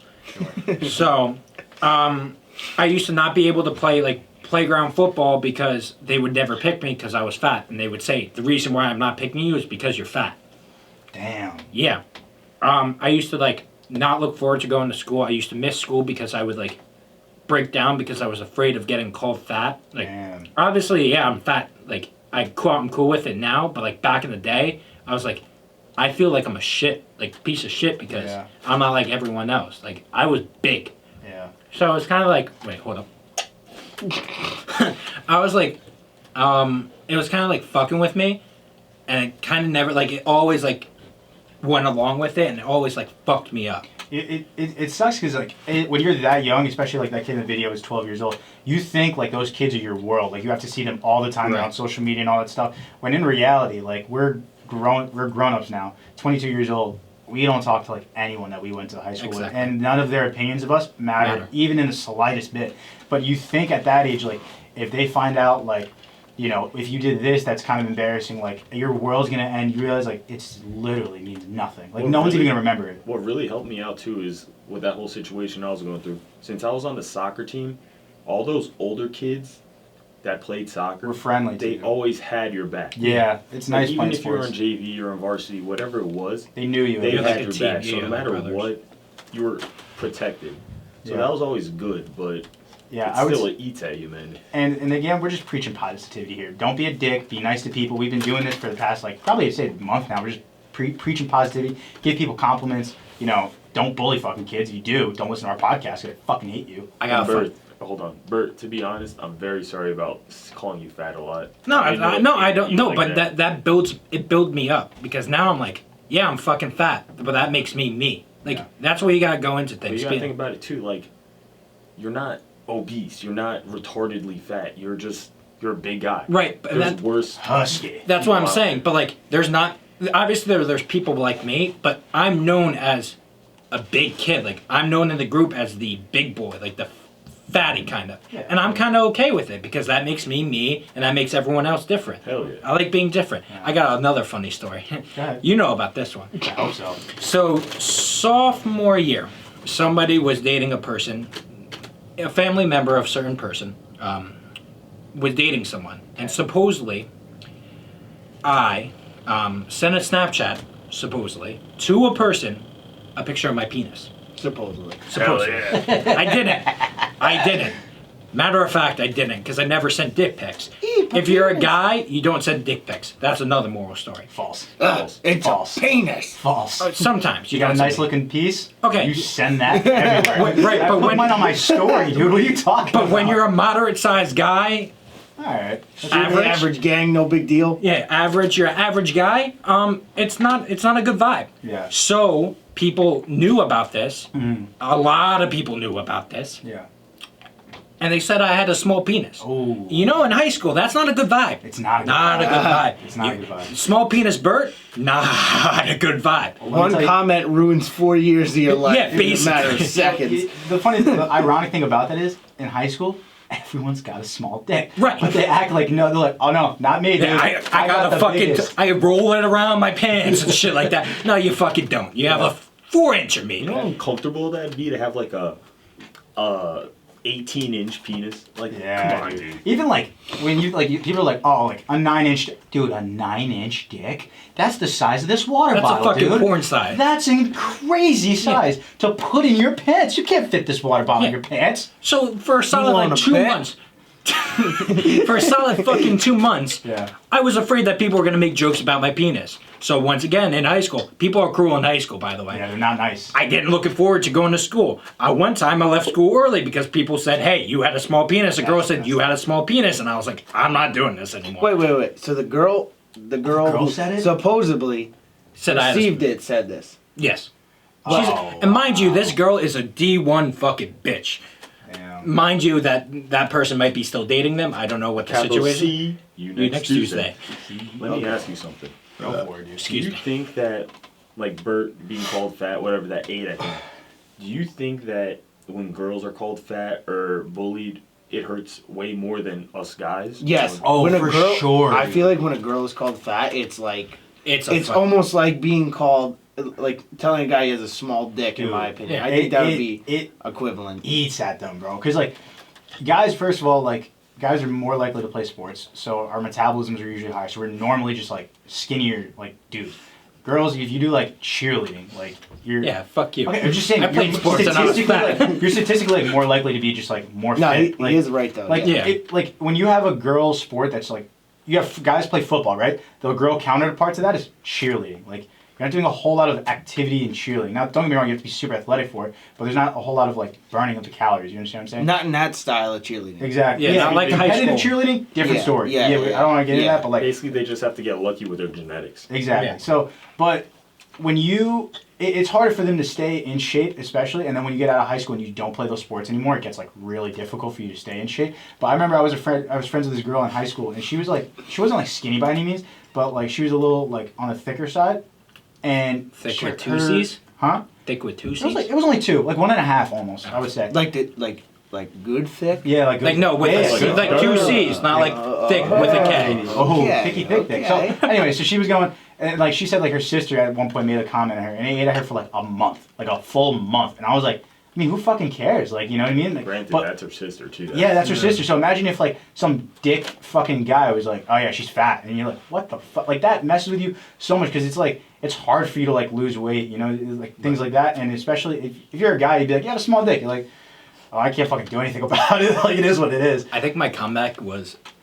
So, I used to not be able to play like playground football because they would never pick me because I was fat. And they would say, the reason why I'm not picking you is because you're fat. Damn. Yeah. I used to like not look forward to going to school. I used to miss school because I would like break down because I was afraid of getting called fat. Like, Damn. obviously, yeah, I'm fat. Like, I'm cool with it now. But like back in the day, I was like, I feel like I'm a piece of shit because I'm not like everyone else. Like, I was big. Yeah. So it's kind of like, wait, hold up. I was like, it was kind of like fucking with me, and it kind of never, like, it always like went along with it, and it always like fucked me up. It sucks because like when you're that young, especially like that kid in the video is 12 years old, you think like those kids are your world. Like you have to see them all the time on social media and all that stuff. When in reality, like we're grown-ups now, 22 years old. We don't talk to like anyone that we went to high school with, and none of their opinions of us matter, even in the slightest bit. But you think at that age, like if they find out, like, you know, if you did this, that's kind of embarrassing. Like your world's gonna end. You realize like it's literally means nothing. Like no one's even gonna remember it. What really helped me out too is with that whole situation I was going through. Since I was on the soccer team, all those older kids that played soccer, we're friendly. They always had your back. Yeah, it's nice. Like, even if you're on JV or on varsity, whatever it was, they knew you. They had like your team, back. So no matter what, you were protected. So that was always good, but it eats at you, man. And again, we're just preaching positivity here. Don't be a dick. Be nice to people. We've been doing this for the past probably I'd say a month now. We're just preaching positivity. Give people compliments. You know, don't bully fucking kids. If you do, don't listen to our podcast. I fucking hate you. I got Hold on, Bert. To be honest, I'm very sorry about calling you fat a lot. No, I don't. No, but that builds me up because now I'm like, yeah, I'm fucking fat, but that makes me me. Like that's where you gotta go into things. But you gotta think about it too. Like, you're not obese. You're not retardedly fat. You're a big guy. Right, but there's worse. Husky. That's what I'm saying. But like, there's not. Obviously, there's people like me, but I'm known as a big kid. Like I'm known in the group as the big boy, like the fatty kind of. Yeah. And I'm kind of okay with it because that makes me me and that makes everyone else different. Hell yeah. I like being different. Yeah. I got another funny story. You know about this one. I hope so. So, sophomore year, somebody was dating a person, a family member of a certain person, was dating someone. And supposedly, I sent a Snapchat, supposedly, to a person, a picture of my penis. Supposedly. Yeah. I didn't. Matter of fact, I didn't, because I never sent dick pics. If you're a guy, you don't send dick pics. That's another moral story. False. It's false. A penis. False. Sometimes. You got a nice looking piece? Okay. You send that everywhere. Right, but when on my story, dude, what are you talking about? But when you're a moderate-sized guy... Alright. Average gang, no big deal. Yeah, average. You're an average guy. It's not a good vibe. Yeah. So people knew about this. Mm. A lot of people knew about this. Yeah. And they said I had a small penis. Oh. You know, in high school, that's not a good vibe. It's not a good vibe. It's not a good vibe. Small penis Bert, not a good vibe. One comment ruins 4 years of your life. Yeah, basically. In a matter of seconds. The ironic thing about that is, in high school, everyone's got a small dick. Right. But they act like, no, they're like, oh no, not me, dude. Yeah, I got the fucking. biggest. I roll it around my pants and shit like that. No, you fucking don't. You have a 4-inch of me. You know how uncomfortable that'd be to have like a 18-inch penis? Like, Yeah, come on, dude. Even like when people are like, oh, like a 9-inch, dude, a 9-inch dick. That's the size of this water That's bottle, a fucking dude. porn size. That's a crazy size to put in your pants. You can't fit this water bottle in your pants. So for a solid want like a 2 pet? months. For a solid fucking 2 months, Yeah. I was afraid that people were gonna make jokes about my penis. So once again, in high school, people are cruel in high school, by the way. Yeah, they're not nice. I didn't looking forward to going to school. One time I left school early because people said, "Hey, you had a small penis." A girl said, "You had a small penis," and I was like, "I'm not doing this anymore." Wait. So the girl girl who said it? supposedly said I had a- received it said this. Yes. Oh, And mind you, this girl is a D1 fucking bitch. damn. Mind you, that person might be still dating them. I don't know what the Capital situation. C, you You next Tuesday. Tuesday. Let me ask you something. Go for it, dude. Excuse Do you me. think that, like Bert being called fat, whatever that ate, I think, do you think that when girls are called fat or bullied, it hurts way more than us guys? Yes. Oh, when a for girl, sure, I dude. feel like when a girl is called fat, it's like It's it's almost like being called like telling a guy he has a small dick. In Dude, my opinion, yeah. I think that would It- be it equivalent. eats at them, bro. Because like, guys, first of all, like guys are more likely to play sports, so our metabolisms are usually higher. So we're normally just like skinnier, like dudes. Girls, if you do like cheerleading, like you're Yeah, fuck you. Okay, I'm just saying. I played you're sports and I was statistically, fat. like, you're statistically like more likely to be just like more No, fit. he like, is right though. Like Yeah. like when you have a girl sport that's like you have guys play football, right? The girl counterpart to that is cheerleading. Like you're not doing a whole lot of activity in cheerleading. Now, don't get me wrong, you have to be super athletic for it, but there's not a whole lot of like burning up the calories. You understand what I'm saying? Not in that style of cheerleading. Exactly. Yeah, not like high competitive school. cheerleading, different Yeah, story. yeah, I yeah. don't want to get into Yeah. that, but like Basically, they just have to get lucky with their genetics. exactly. Yeah. So, but when it's harder for them to stay in shape, especially, and then when you get out of high school and you don't play those sports anymore, it gets like really difficult for you to stay in shape. But I remember I was friends with this girl in high school, and she wasn't like skinny by any means, but like she was a little like on the thicker side, and Thick she- with two her- C's? Huh? Thick with 2 It was C's? it was only 2, like 1.5 almost. I would say. Like good thick. Yeah, like Like no, with yeah, like 2 C's, not like thick with a K. Oh, Okay, thicky thick thick. okay. So anyway, so she was going, and like she said, like her sister at one point made a comment at her, and it ate at her for like a month, like a full month, and I was like, I mean, who fucking cares? Like, you know what I mean? Like, Granted, but- that's her sister, too. yeah, that's her sister. So imagine if like some dick fucking guy was like, oh yeah, she's fat, and you're like, what the fuck? Like that messes with you so much because it's like it's hard for you to like lose weight, you know, like things like that, and especially if you're a guy, you'd be like, you have a small dick. You're like, oh, I can't fucking do anything about it. Like it is what it is. I think my comeback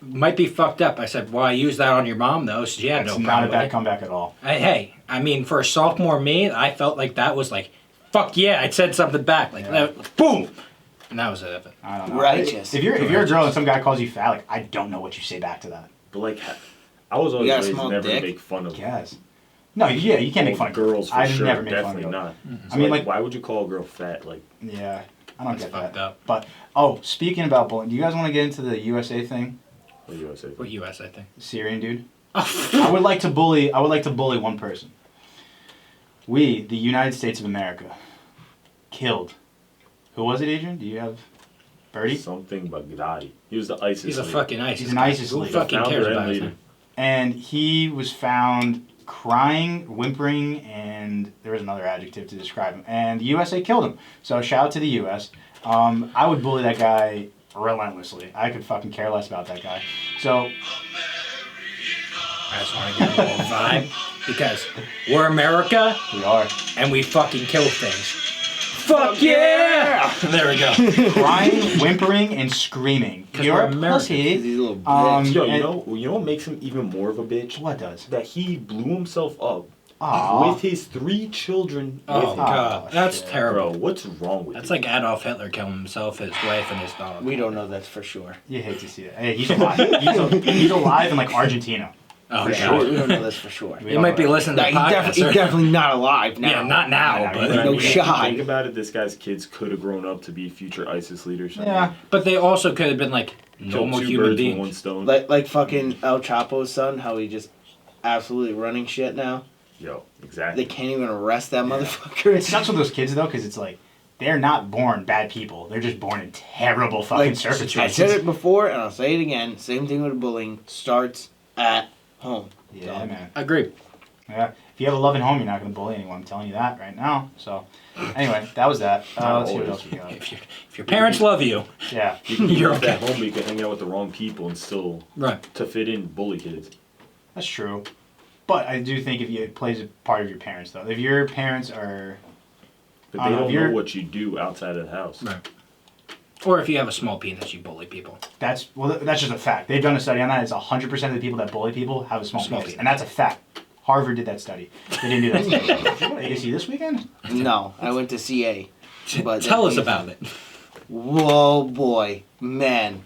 might be fucked up. I said, well, I used that on your mom, though, so she had It's no not problem a with bad it. comeback at all. Hey, I mean, for a sophomore me, I felt like that was like, fuck yeah, I said something back. Like, Yeah. boom! And that was it. I don't know. Righteous. If you're a girl and some guy calls you fat, like I don't know what you say back to that. But, like, I was always got a raised small never dick? to make fun of Yes. No, yeah, you can't make fun of girls, for I sure. never made fun of Definitely girls. not. I mean, like, why would you call a girl fat? Like, yeah, I don't That's get fucked that. up. But speaking about bullying, do you guys want to get into the USA thing? what do you say? What US, I think. Syrian dude. I would like to bully one person. We, the United States of America, killed. Who was it, Adrian? Do you have Birdie? Something Baghdadi. He was the ISIS He's a leader. fucking ISIS. He's an guy. ISIS Who leader. fucking Founder cares and about his leader. name? And he was found crying, whimpering, and there was another adjective to describe him. And the USA killed him. So shout out to the US. I would bully that guy relentlessly. I could fucking care less about that guy. So I just want to give him a little vibe because we're America we are and we fucking kill things. Fuck yeah! There we go. crying, whimpering, and screaming. 'Cause You're we're a Americans. pussy. These little Um, bitch. Yo, and- you know what makes him even more of a bitch? What does? That he blew himself up Aw. with his 3 children Oh with him. god, that's shit. terrible. Bro, what's wrong with That's you? like Adolf Hitler killing himself, his wife, and his dog. We don't know that's for sure. You hate to see that. Hey, he's alive. He's alive in like Argentina. Oh For god. sure. We don't know that's for sure. We You don't might know be that. listening to the He's podcast. definitely not alive now. Yeah, not now, Yeah, but no I mean, shot. Think about it. This guy's kids could have grown up to be future ISIS leaders. Yeah. but they also could have been like Killed normal 2 human birds with beings. 1 stone. Like fucking El Chapo's son, how he just absolutely running shit now. Yo, They exactly. can't even arrest that motherfucker. It sucks with those kids though, because it's like they're not born bad people. They're just born in terrible fucking I circumstances. said it before, and I'll say it again. Same thing with bullying. Starts at home. Yeah, man. Agreed. Yeah. If you have a loving home, you're not going to bully anyone. I'm telling you that right now. So, anyway, that was that. Let's see what else we got. If your parents love you, Yeah. You can You're be at okay. home, you can hang out with the wrong people and still, right? to fit in, bully kids. That's true. But I do think it plays a part of your parents, though. If your parents are... But I they don't know, don't if you're- know what you do outside of the house. Right. Or if you have a small penis, you bully people. That's just a fact. They've done a study on that. It's 100% of the people that bully people have a small penis. penis. And that's a fact. Harvard did that study. They didn't do that study. Did you go to ASU this weekend? No, I went to CA. But Tell us about it. Whoa, boy. Man.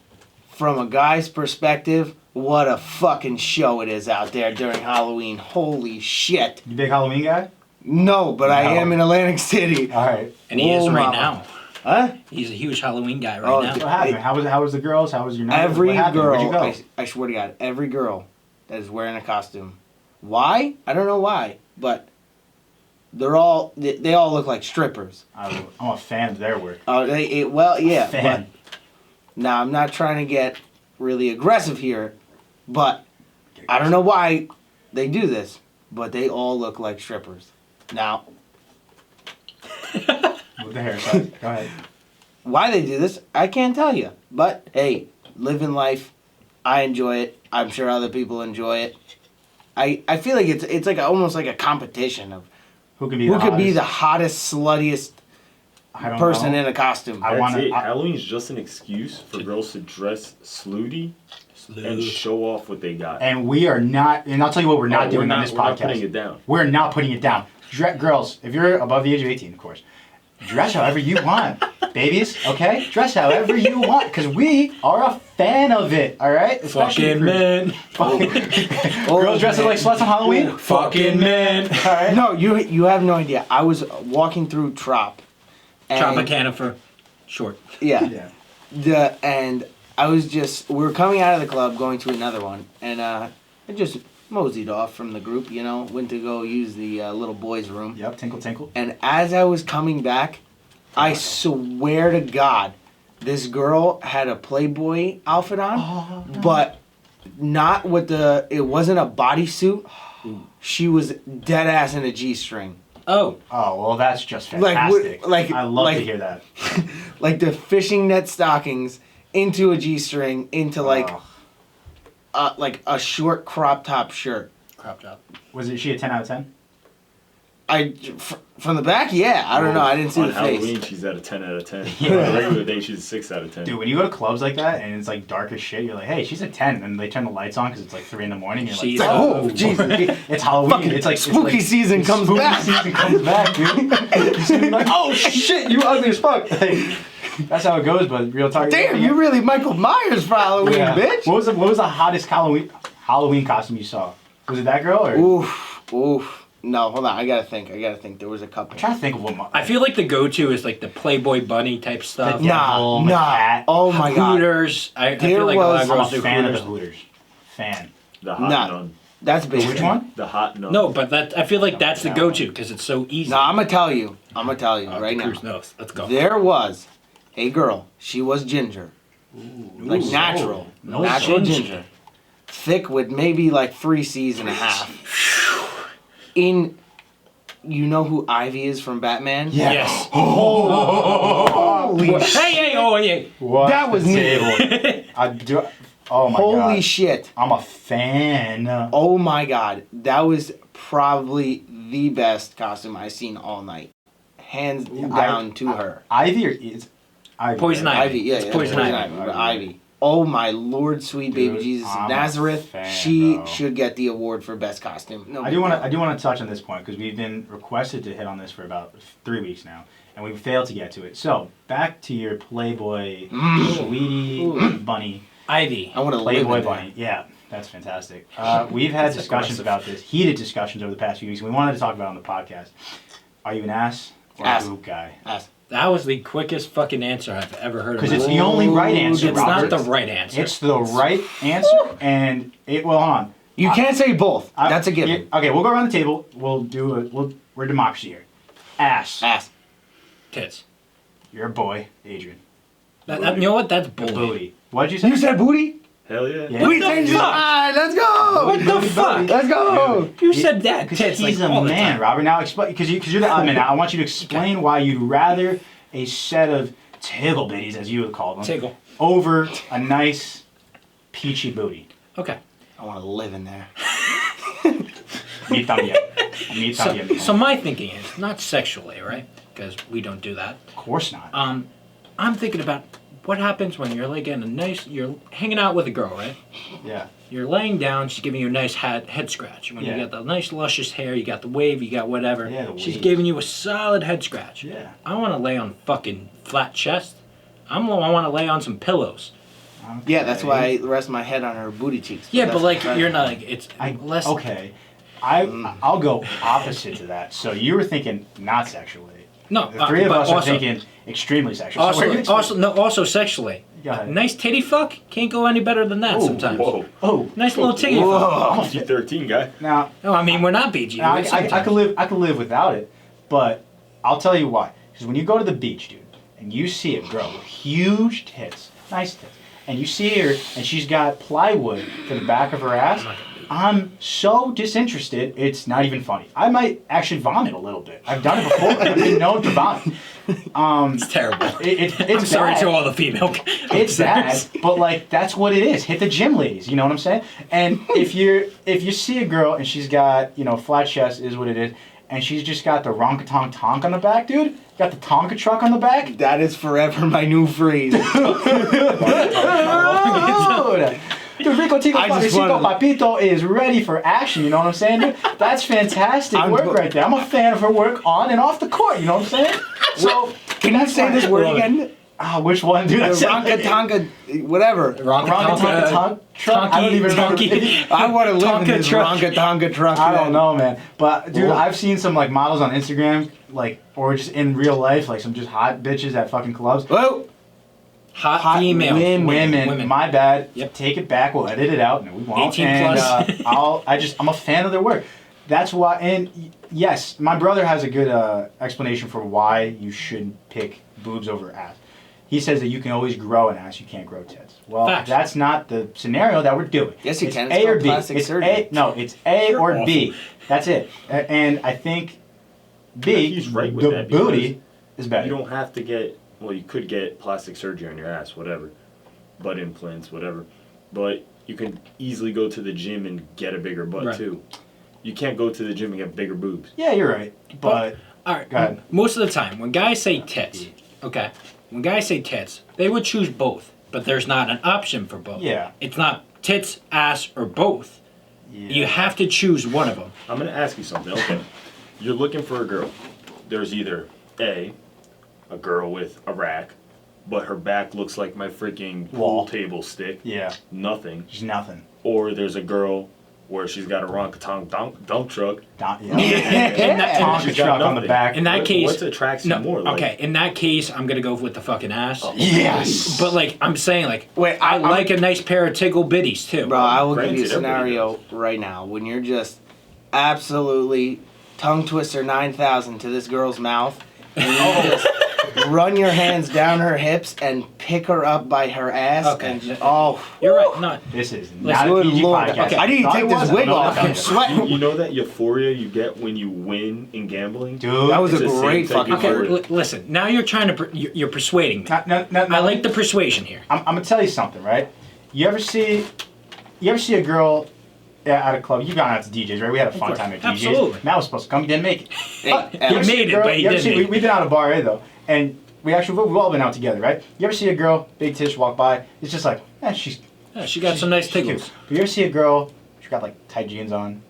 From a guy's perspective, what a fucking show it is out there during Halloween. Holy shit. You big Halloween guy? No, but I No. am in Atlantic City. All right. And he is Whoa, right mama. now. Huh? He's a huge Halloween guy right Oh, now. What happened? How was the girls? How was your night? Every what happened? Where'd you girl, go? I swear to God, every girl that is wearing a costume. Why? I don't know why, but they all look like strippers. I'm a fan of their work. Yeah. Fan. But now I'm not trying to get really aggressive here, but I don't know why they do this, but they all look like strippers. Now, With the haircut. Go ahead. why they do this, I can't tell you. But hey, living life, I enjoy it. I'm sure other people enjoy it. I feel like it's like almost like a competition of Who could be who the could be hottest? the hottest, sluttiest I don't person know. in a costume. I That's wanna- it. I- Halloween's just an excuse for girls to dress slutty and show off what they got. And we are not, and I'll tell you what we're not Oh, doing we're on not- this we're not podcast. putting it down. We're not putting it down. Girls, if you're above the age of 18, of course, dress however you want. Babies, okay? Dress however you want, because we are a fan of it, all right? Especially Fucking men. Girls dressing like sluts on Halloween? Fucking men. All right. No, you have no idea. I was walking through Trop. And Tropicana for short. Yeah. And I was we were coming out of the club going to another one, and I just moseyed off from the group, went to go use the little boys' room. Yep, tinkle, tinkle. And as I was coming back, I swear to God, this girl had a Playboy outfit on, but not with it wasn't a bodysuit. She was dead ass in a G-string. Oh. Oh, well, that's just Like, fantastic. like- I love like- to hear that. Like the fishing net stockings into a G-string into Oh. like a short crop top shirt. Crop top. Was she a 10 out of 10? From the back, yeah. I don't know. I didn't see On the Halloween, face. she's at a 10 out of 10. Yeah. On a regular day, she's a 6 out of 10. Dude, when you go to clubs like that and it's like dark as shit, you're like, hey, she's a 10. And they turn the lights on because it's like 3 in the morning. You're like, She's Oh, Jesus. it's Halloween. Fucking It's like spooky season it's comes spooky back. season comes back, dude. You're just gonna be like, oh shit, you ugly as fuck. Like, that's how it goes, but real talk. Damn, you really Michael Myers for Halloween, Yeah. bitch. What was the hottest Halloween costume you saw? Was it that girl or? Oof. No, hold on. I gotta think. There was a couple. I'm trying to think of what. I feel like the go-to is like the Playboy Bunny type stuff. The devil, Nah. cat. Oh my God. Hooters. I There feel like a lot of was- I'm girls a do fan of Hooters. the Hooters. Fan. The hot Nah. nun. That's basic. Which one? The hot nun. No, but I feel like that's the No. go-to because it's so easy. No, I'm gonna tell you right now. Cruz knows. Let's go. There was a girl. She was ginger, like Ooh. natural, No natural ginger. ginger, thick with maybe like 3 C's and a half. You know who Ivy is from Batman? Yeah. Yes. Holy Hey, oh, yeah. What That was the me. table? Oh my god. Holy shit. I'm a fan. Oh my God. That was probably the best costume I've seen all night. Hands down to her. Ivy or is Ivy? Poison right? Ivy. Yeah, It's yeah, Poison Poison Ivy. Ivy. Ivy. Oh my Lord, sweet baby Dude, Jesus I'm of a Nazareth. fan, She bro. should get the award for best costume. No I do want to touch on this point because we've been requested to hit on this for about 3 weeks now, and we've failed to get to it. So back to your Playboy sweetie bunny. Ivy. I want to live Playboy in bunny. Yeah, that's fantastic. We've had discussions about this, heated discussions over the past few weeks. And we wanted to talk about it on the podcast. Are you an ass or Ass. a boob guy? that. That was the quickest fucking answer I've ever heard. Because in it's my the life. only right answer. It's Robert. not the right answer. It's the right answer, and it. Well, hold on. You can't say both. I- That's a given. yeah, okay, we'll go around the table. We're democracy here. Ass. Ass. Tits. Your boy, Adrian. You know what? That's The bullying. booty. What'd you say? You said booty? Hell yeah. Yeah. We the changed it. fuck? Alright, let's go. What the fuck? Let's go. You said that. Because Tits, he's like, a all the man, time. Robert. Now explain, because you're the odd man. Now I want you to explain why you'd rather a set of tiggle bitties, as you would call them, Tiggle. over a nice peachy booty. Okay. I want to live in there. Me también. Me también. So my thinking is not sexually, right? Because we don't do that. Of course not. I'm thinking about what happens when you're like in a nice, you're hanging out with a girl, right? Yeah. You're laying down, she's giving you a nice head scratch. When Yeah. you got the nice luscious hair, you got the wave, you got whatever. Yeah, the She's wave. giving you a solid head scratch. Yeah. I want to lay on fucking flat chest. I want to lay on some pillows. Yeah, that's why I rest my head on her booty cheeks. Yeah, but that's like better. you're not like it's less. Okay. I'll go opposite to that. So you were thinking not sexually. No, The three of but us are also, thinking extremely sexual. So where you also sexually. Go ahead. Nice titty fuck can't go any better than that Ooh, sometimes. Whoa. Oh. Nice little titty fuck. Whoa. PG-13 guy. Now, No, I mean we're not PG. now right? I could live without it, but I'll tell you why. Because when you go to the beach, dude, and you see a girl with huge tits, nice tits, and you see her and she's got plywood to the back of her ass, I'm so disinterested, it's not even funny. I might actually vomit a little bit. I've done it before. I've been known to vomit. It's terrible. It's I'm sorry bad. to all the female. It's bad, but like that's what it is. Hit the gym, ladies. You know what I'm saying? And if you see a girl and she's got flat chest is what it is, and she's just got the ronka tonk on the back, dude. Got the Tonka truck on the back. That is forever my new phrase. Dude, Rico Tico I just Papacito wanted- Papito is ready for action, you know what I'm saying, dude? That's fantastic work right there. I'm a fan of her work on and off the court, you know what I'm saying? So, Can you say this word again? which one, dude? The Ronka Tonka, whatever. Ronka Tonka truck? I don't even remember. I want to live in Tonka this truck. Ronka Tonka truck. I don't know, man. But, dude, What? I've seen some, like, models on Instagram, like, or just in real life, like, some just hot bitches at fucking clubs. Whoa. Hot female. Women, my bad. Yep. Take it back. We'll edit it out. No, we won't. 18 and, plus. I'm a fan of their work. That's why. And yes, my brother has a good explanation for why you shouldn't pick boobs over ass. He says that you can always grow an ass, you can't grow tits. Well, Facts. that's not the scenario that we're doing. Yes, you It's can. A It's or called B. plastic It's surgery. it's A You're or awful. B. That's it. And I think B, He's right with the that because booty, is better. You don't have to get, well, you could get plastic surgery on your ass, whatever. Butt implants, whatever. But you can easily go to the gym and get a bigger butt, Right. too. You can't go to the gym and get bigger boobs. Yeah, you're right. But All right. Go ahead. Most of the time, when guys say tits, okay, when guys say tits, they would choose both, but there's not an option for both. Yeah. It's not tits, ass, or both. yeah. You have to choose one of them. I'm going to ask you something. Okay. You're looking for a girl. There's either A, a girl with a rack, but her back looks like my freaking Wall. pool table stick. Yeah, Nothing. there's nothing. Or there's a girl where she's got a ronka dump truck. In that- Tonka She's got truck on the nothing. back. In that case, What attracts no. you more? Like, Okay, in that case, I'm gonna go with the fucking ass. Yes. But like I'm saying, like Wait, I I'm- like a nice pair of tickle bitties too. Bro, I will give you a Granted, everybody scenario right now when you're just absolutely tongue twister 9,000 to this girl's mouth and you just run your hands down her hips and pick her up by her ass Okay. and oh, You're right. Not This is not a good PG lord. podcast. Okay, I need to Thought take it this was. wig No, off. no, I'm no. sweating. you know that euphoria you get when you win in gambling? Dude. That was It's a the same great type fucking of okay. word. Listen, now you're trying to you're persuading me. No, I like the persuasion here. I'm gonna tell you something, right? You ever see a girl at a club? You've gone out to DJs, right? We had a fun course. time at DJs. Absolutely. Matt was supposed to come, he didn't make it. Hey, But Alex. you ever see made a it, girl- but he you ever didn't see- make it. We've been out of bar A though, and we've all been out together, right? You ever see a girl, big tits, walk by? It's just like, she's Yeah, she got some nice she's cute. tickles. But you ever see a girl? She got like tight jeans on.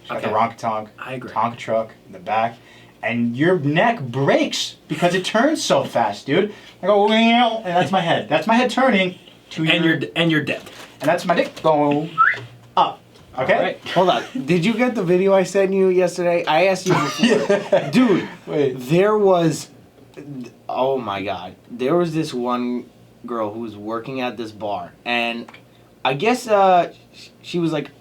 She's got the Okay. ronka tonk. I agree. Tonka truck in the back, and your neck breaks because it turns so fast, dude. I go, and that's my head. That's my head turning to And your, you're dead. and that's my dick going up. Okay. All right. Hold on. Did you get the video I sent you yesterday? I asked you before. Dude, Wait. there was, oh my god, there was this one girl who was working at this bar, and I guess she was like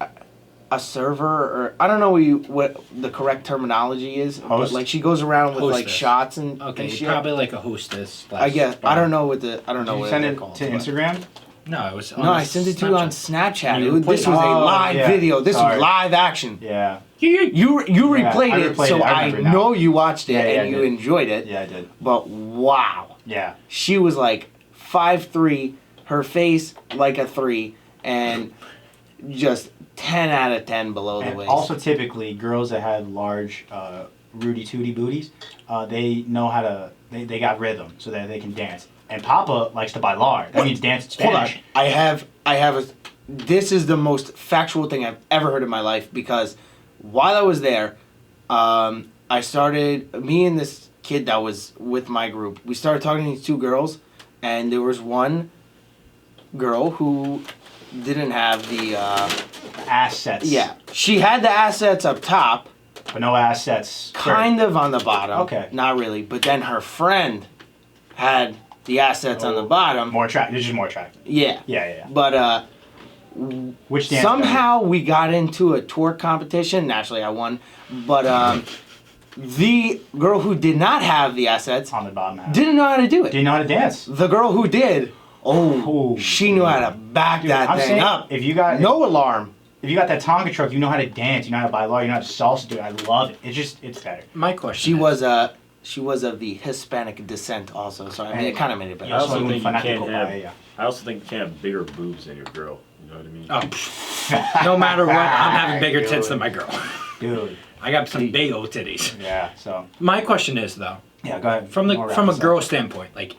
a server, or I don't know what the correct terminology is. But Host? like she goes around with like Hostess. shots and Okay, and shit. probably like a hostess. I guess I don't know what Did what you send they're it called, to but- Instagram? No, it was. No, I sent it to you on Snapchat. You This replayed was it. a Oh, live yeah. video. This Sorry. was live action. Yeah. You Yeah, replayed I it, replayed so it. I I remember now. know you watched it Yeah, I and you did. enjoyed it. Yeah, I did. But wow, Yeah. she was like 5'3", her face like a 3, and just 10 out of 10 below the And waist. also, typically, girls that had large Rudy Tooty booties, they know how to. They got rhythm, so that they can dance. And Papa likes to bailar. That means dance in Hold on, Spanish. I have a. This is the most factual thing I've ever heard in my life, because while I was there, I started, me and this kid that was with my group, we started talking to these two girls, and there was one girl who didn't have the Assets. yeah, she had the assets up top, But no assets. kind of on the bottom. Okay. Not really, but then her friend had the assets on the Oh, bottom. More attractive. It's just more attractive. Yeah. Yeah. But Which dance? somehow we got into a twerk competition. Naturally, I won. But the girl who did not have the assets on the bottom half. didn't know how to do it. Do you know how to dance? The girl who did, Ooh, she knew how to back Dude, that I'm thing saying, up. if you got No alarm. if you got that Tonka truck, you know how to dance. You know how to bailar. You know how to salsa. Dude, I love it. It's better. My question. She is, was of the Hispanic descent also, so I mean, it And- kind of made it better. I also Soy un think you fanático can't have. paella. I also think you can't have bigger boobs than your girl. You know what I mean? Oh, pff. No matter what, I'm having bigger tits than my girl. Dude. I got some big old titties. Yeah. So. My question is though, Yeah. Go ahead. from More a wrap girl this up. standpoint, like,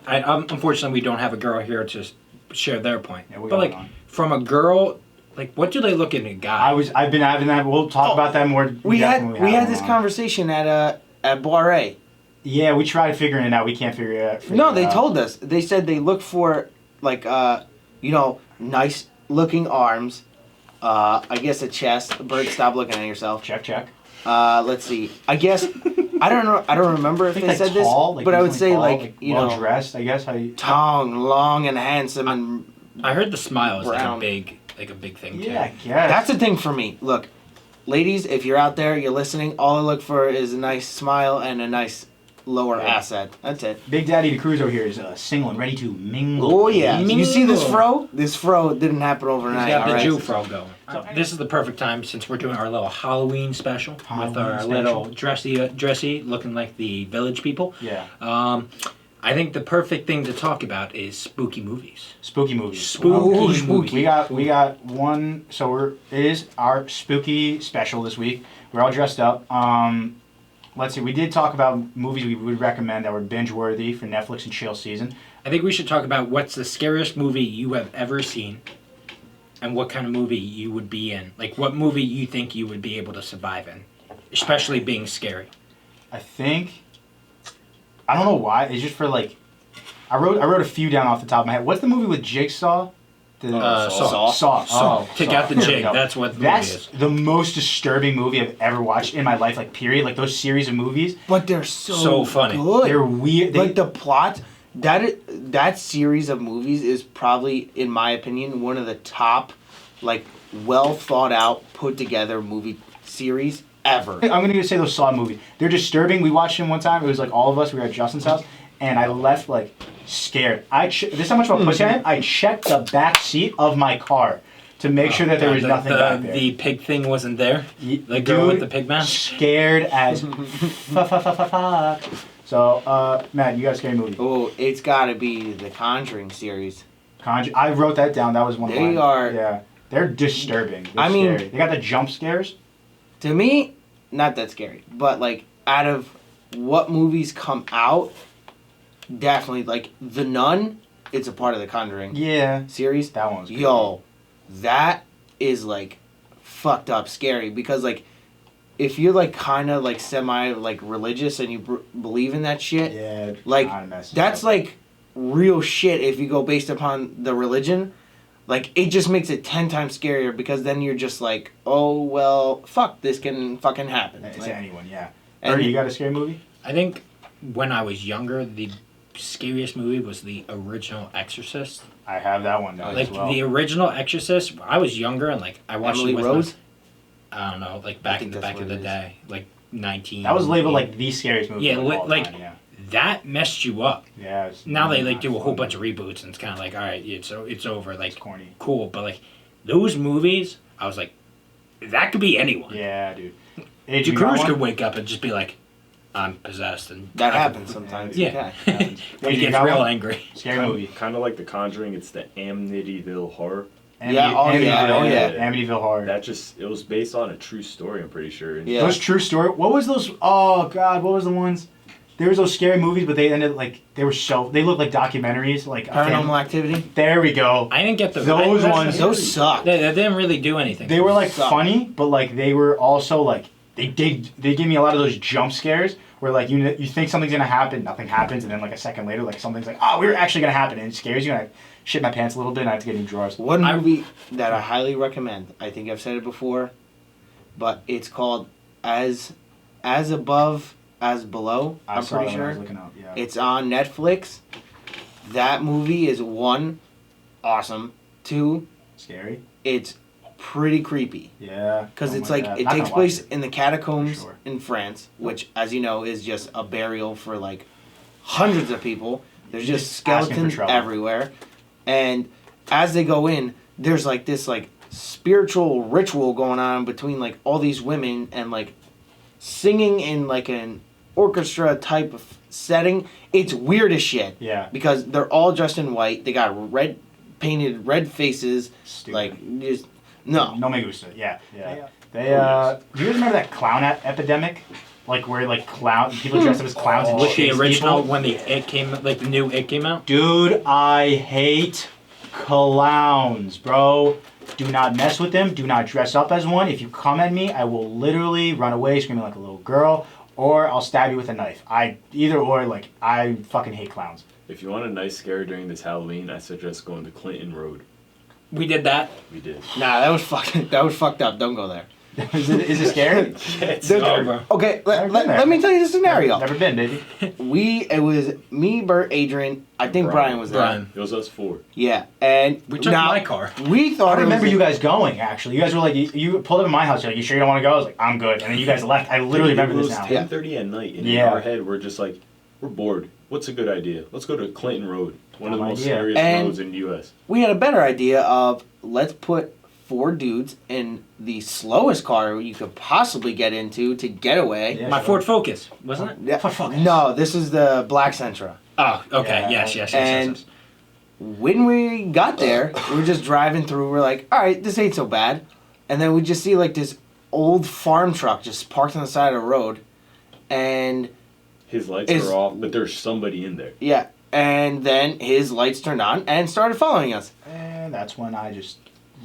unfortunately we don't have a girl here to share their point. Yeah, we're but going like, on. from a girl, like, what do they look in a guy? I've been having that. We'll talk about that more. We depth had when we had them this on. conversation at Boire. Yeah, we tried figuring it out. We can't figure it out. No, they told us. They said they look for like nice looking arms. I guess a chest. Bird, stop looking at yourself. Check. Let's see. I guess I don't know. I don't remember if I think they like said tall, this, like but I would decently say tall, like well dressed. I guess how you. tongue, long and handsome, and I heard the smile is Brown. like a big thing Yeah, I too. guess. that's the thing for me. Look, ladies, if you're out there, you're listening. All I look for is a nice smile and a nice lower Yeah. asset. That's it. Big Daddy DeCruzo here is single and ready to mingle. Oh yeah, you see this Mingle. fro? This fro didn't happen He's overnight. got the all right? Jew fro going. So this is the perfect time since we're doing our little Halloween special with Halloween our special. little dressy, looking like the village people. Yeah. I think the perfect thing to talk about is spooky movies. Spooky movies. Spooky movies. We got one. So it is our spooky special this week. We're all dressed up. Let's see. We did talk about movies we would recommend that were binge worthy for Netflix and chill season. I think we should talk about what's the scariest movie you have ever seen, and what kind of movie you would be in. Like what movie you think you would be able to survive in, especially being scary. I think. I don't know why. It's just for like. I wrote a few down off the top of my head. What's the movie with Jigsaw? Saw. Saw. So take out the There we jig. go. That's what the That's movie is. the most disturbing movie I've ever watched in my life. Like period. Like those series of movies. But they're so So funny. good. They're weird. Like the plot, that series of movies is probably, in my opinion, one of the top, like, well thought out, put together movie series ever. I'm gonna say those Saw movies. They're disturbing. We watched them one time. It was like all of us. We were at Justin's house, and I left like scared. This is how much of a pussy I am. I checked the back seat of my car to make sure that there was nothing back there. The pig thing wasn't there. Ye- The girl with dude, the pig mask. Scared as fuck. So, Matt, you got a scary movie. Oh, it's gotta be the Conjuring series. I wrote that down. That was one of They mine. are- Yeah, they're disturbing. They're I mean- scary. They got the jump scares. To me, not that scary, but like out of what movies come out, definitely like The Nun. It's a part of the Conjuring Yeah, series. that one's good. Yo, that is like fucked up scary, because like if you're like kind of like semi like religious and you believe in that shit, Yeah, like kinda messes that's up. like real shit. If you go based upon the religion, like it just makes it 10 times scarier, because then you're just like, oh well, fuck, this can fucking happen. It's Like, anyone, yeah. and- Ernie, you got a scary movie? I think when I was younger, the scariest movie was the original Exorcist. I have that one down Like as well. the original Exorcist, I was younger and like I watched Emily it with Rose? I don't know, like I back think in that's the what it is. day, like 19. That was labeled like the scariest movie Yeah, of all like- time. Yeah. that messed you up. Yeah. It's Now they really like do a not whole fun. bunch of reboots and it's kind of like, all right, it's over, It's like corny. cool, but like those movies, I was like, that could be anyone. Yeah, dude. Hey, The you got Cruise one? could wake up and just be like, I'm possessed, and That I could- happens sometimes. Yeah, Okay. when Hey, he you gets got real one? angry. Scary movie. Kind of like The Conjuring. It's the Amityville Horror. Yeah, oh, yeah, Amityville, oh, yeah. Amityville Horror. It was based on a true story. I'm pretty sure. And Yeah. Those true story. What was those? Oh God, what was the ones? There was those scary movies, but they ended like they looked like documentaries. Like Paranormal Activity. There we go. I didn't get Those I- ones- Those suck. They didn't really do anything. They were like Suck. funny, but like they were also like they gave me a lot of those jump scares where like you think something's gonna happen, nothing happens, and then like a second later, like something's like, oh, we're actually gonna happen, and it scares you, and I shit my pants a little bit, and I have to get new drawers. One I- movie that I highly recommend. I think I've said it before, but it's called As Above, As Below. I I'm saw pretty that when I was sure. looking up. Yeah. It's on Netflix. That movie is one, awesome. Two, Scary. it's pretty creepy Yeah. because something it's like that. it Not takes gonna place watch it. in the catacombs Sure. in France, which, as you know, is just a burial for like hundreds of people. There's just Just asking for skeletons trouble. everywhere, and as they go in, there's like this like spiritual ritual going on between like all these women and like singing in like an orchestra type of setting. It's weird as shit. Yeah. Because they're all dressed in white. They got painted red faces. Stupid. Like just no. No me gusta. Yeah. Yeah. They do you guys remember that clown epidemic? Like where like people dressed up as clowns and With the chased original, people? when the new It came out. Dude, I hate clowns, bro. Do not mess with them. Do not dress up as one. If you come at me, I will literally run away screaming like a little girl, or I'll stab you with a knife. I fucking hate clowns. if you want a nice scare during this Halloween, I suggest going to Clinton Road. We did that. We did. Nah, that was fucked up. Don't go there. Is it scary? No, bro. Okay, Never been there. let me tell you the scenario. Never been, baby. It was me, Bert, Adrian. I think Brian was there. Brian. It was us four. Yeah, and We took now, my car. We thought I remember it was you guys going, actually. You guys were like, you pulled up at my house, you're like, you sure you don't want to go? I was like, I'm good. And then you guys left. I literally remember it this was now. 10:30 at night, and Yeah. in our head, we're just like, we're bored. What's a good idea? Let's go to Clinton Road, one of the Dumb most idea. scariest And- roads in the U.S. We had a better idea of let's put 4 dudes in the slowest car you could possibly get into to get away. Yeah, My sure. Ford Focus, wasn't it? Yeah. Ford Focus. No, this is the Black Sentra. Oh, okay. Yeah. Yes. And when we got there, we were just driving through. We're like, all right, this ain't so bad. And then we just see like this old farm truck just parked on the side of the road. And His lights Is- are off, but there's somebody in there. yeah, and then his lights turned on and started following us. And that's when I just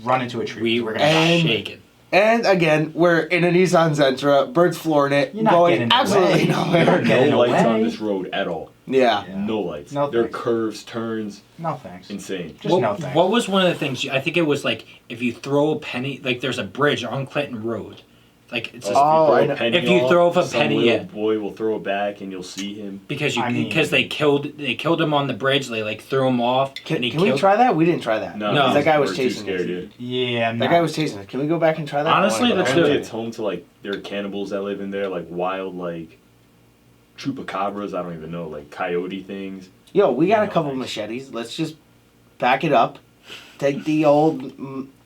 run into a tree. we We're were gonna die. And- shaking. And again, we're in a Nissan Sentra. Bert's flooring it, You're not going getting away. absolutely You're nowhere. getting No lights on away. this road at all. Yeah. Yeah. No lights. No There are thanks. curves, turns, No thanks. insane. Just no thanks. What was one of the things? I think it was like if you throw a penny, like there's a bridge on Clinton Road, like it's just, Oh, I if you know. throw a penny If you off, throw up a some penny, little yeah. boy will throw it back, and you'll see him. because I mean- they killed him on the bridge. They like threw him off. Can and he we killed. try that? We didn't try that. No, No. That guy was we're too chasing us. scared, dude. Yeah, That guy was chasing us. Can we go back and try that? Honestly, I wanna go let's back. do Apparently it. it's home to like there are cannibals that live in there, like wild like chupacabras. I don't even know, like coyote things. Yo, we got a No, couple thanks. machetes. Let's just back it up, take the old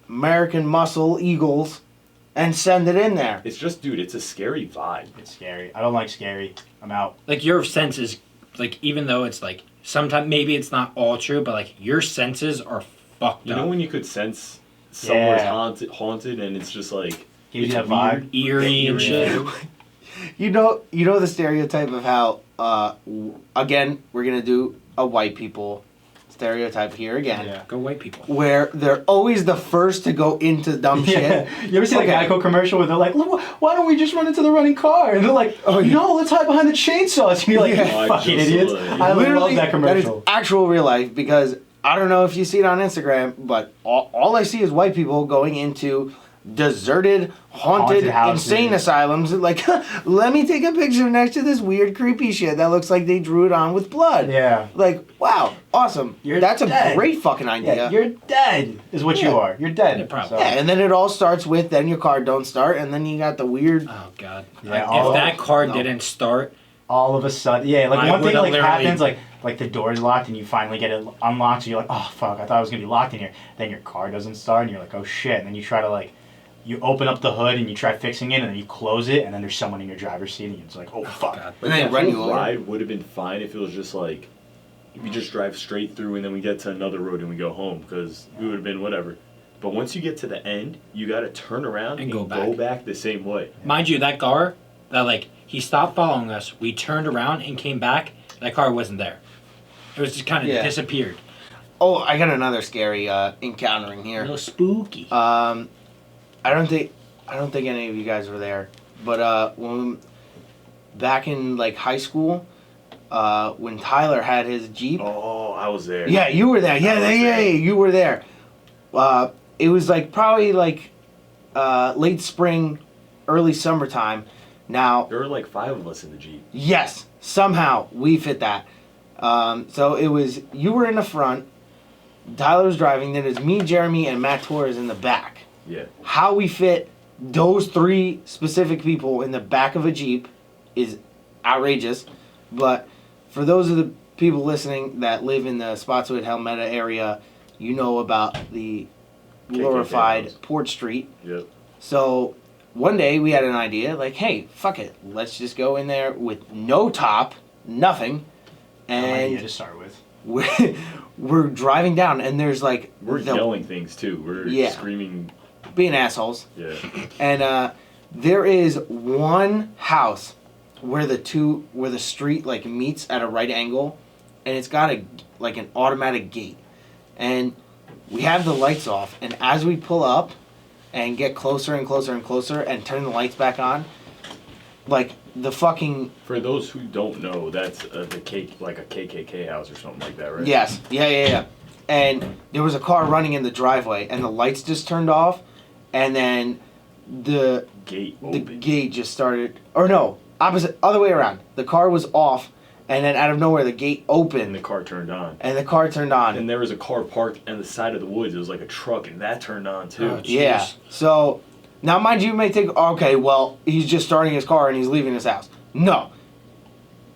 American Muscle Eagles, and send it in there. It's just, dude, it's a scary vibe. It's scary. I don't like scary. I'm out. Like your senses, like even though it's like sometimes maybe it's not all true, but like your senses are fucked You up. know when you could sense somewhere's Yeah. haunted, and it's just like Gives it's you that weird. vibe. Eerie and shit. You know the stereotype of how, again, we're gonna do a white people stereotype here again, Yeah. Go white people. where they're always the first to go into dumb Yeah. shit. You ever see Okay. that Geico commercial where they're like, "Look, why don't we just run into the running car?" And they're like, Oh, yeah. "No, let's hide behind the chainsaws." And you're like, Yeah. "You I fucking just idiots." like- I Literally, love that commercial. is actual real life because I don't know if you see it on Instagram, but all I see is white people going into deserted, haunted houses. insane asylums. Like, let me take a picture next to this weird, creepy shit that looks like they drew it on with blood. Yeah. Like, wow, awesome. That's dead. a great fucking idea. Yeah, you're dead, is what you are. You're dead. Yeah, probably. So- Yeah, and then it all starts with then your car don't start, and then you got the weird. Oh God. Yeah, If that car no. didn't start, all of a sudden, yeah, like I one thing would've like literally- happens, like the door's locked and you finally get it unlocked, so you're like, oh fuck, I thought I was gonna be locked in here. Then your car doesn't start, and you're like, oh shit. And then you try to like, you open up the hood and you try fixing it, and then you close it, and then there's someone in your driver's seat, and it's like, oh fuck. God. And then that run you whole over. ride would have been fine if it was just like we just drive straight through and then we get to another road and we go home because we would have been whatever. But once you get to the end, you got to turn around and go go back. back the same way. mind you, that car, that like he stopped following us. We turned around and came back. That car wasn't there. It was just kind of Yeah. disappeared. Oh, I got another scary encountering A here. little spooky. I don't think any of you guys were there, but when back in like high school, when Tyler had his Jeep. Oh, I was there. Yeah, you were there. Yeah, I was yeah, there. you were there. It was like probably like late spring, early summertime. Now, There were like 5 of us in the Jeep. yes, somehow we fit that. So it was you were in the front, Tyler was driving. Then it's me, Jeremy, and Matt Torres in the back. Yeah. How we fit those 3 specific people in the back of a Jeep is outrageous. But for those of the people listening that live in the Spotswood, Helmetta area, you know about the KKK glorified house. Port Street. Yep. So one day we had an idea, like, hey, fuck it, let's just go in there with no top, nothing, No idea and to start with. we're driving down, and there's like We're the- yelling things too. We're Yeah. screaming. being assholes. Yeah. And there is one house where the street like meets at a right angle, and it's got an automatic gate, and we have the lights off, and as we pull up and get closer and closer and closer and turn the lights back on, like the fucking For those who don't know, that's like a KKK house or something like that, right? yes, yeah. And there was a car running in the driveway, and the lights just turned off, and then the Gate the open. gate just started, or no, other way around. The car was off, and then out of nowhere the gate And opened, the car turned on. and the car turned on. And there was a car parked on the side of the woods. It was like a truck, and that turned on too. Oh, Yeah. Jeez. So now, mind you, may think, okay, well, he's just starting his car and he's leaving his house. No.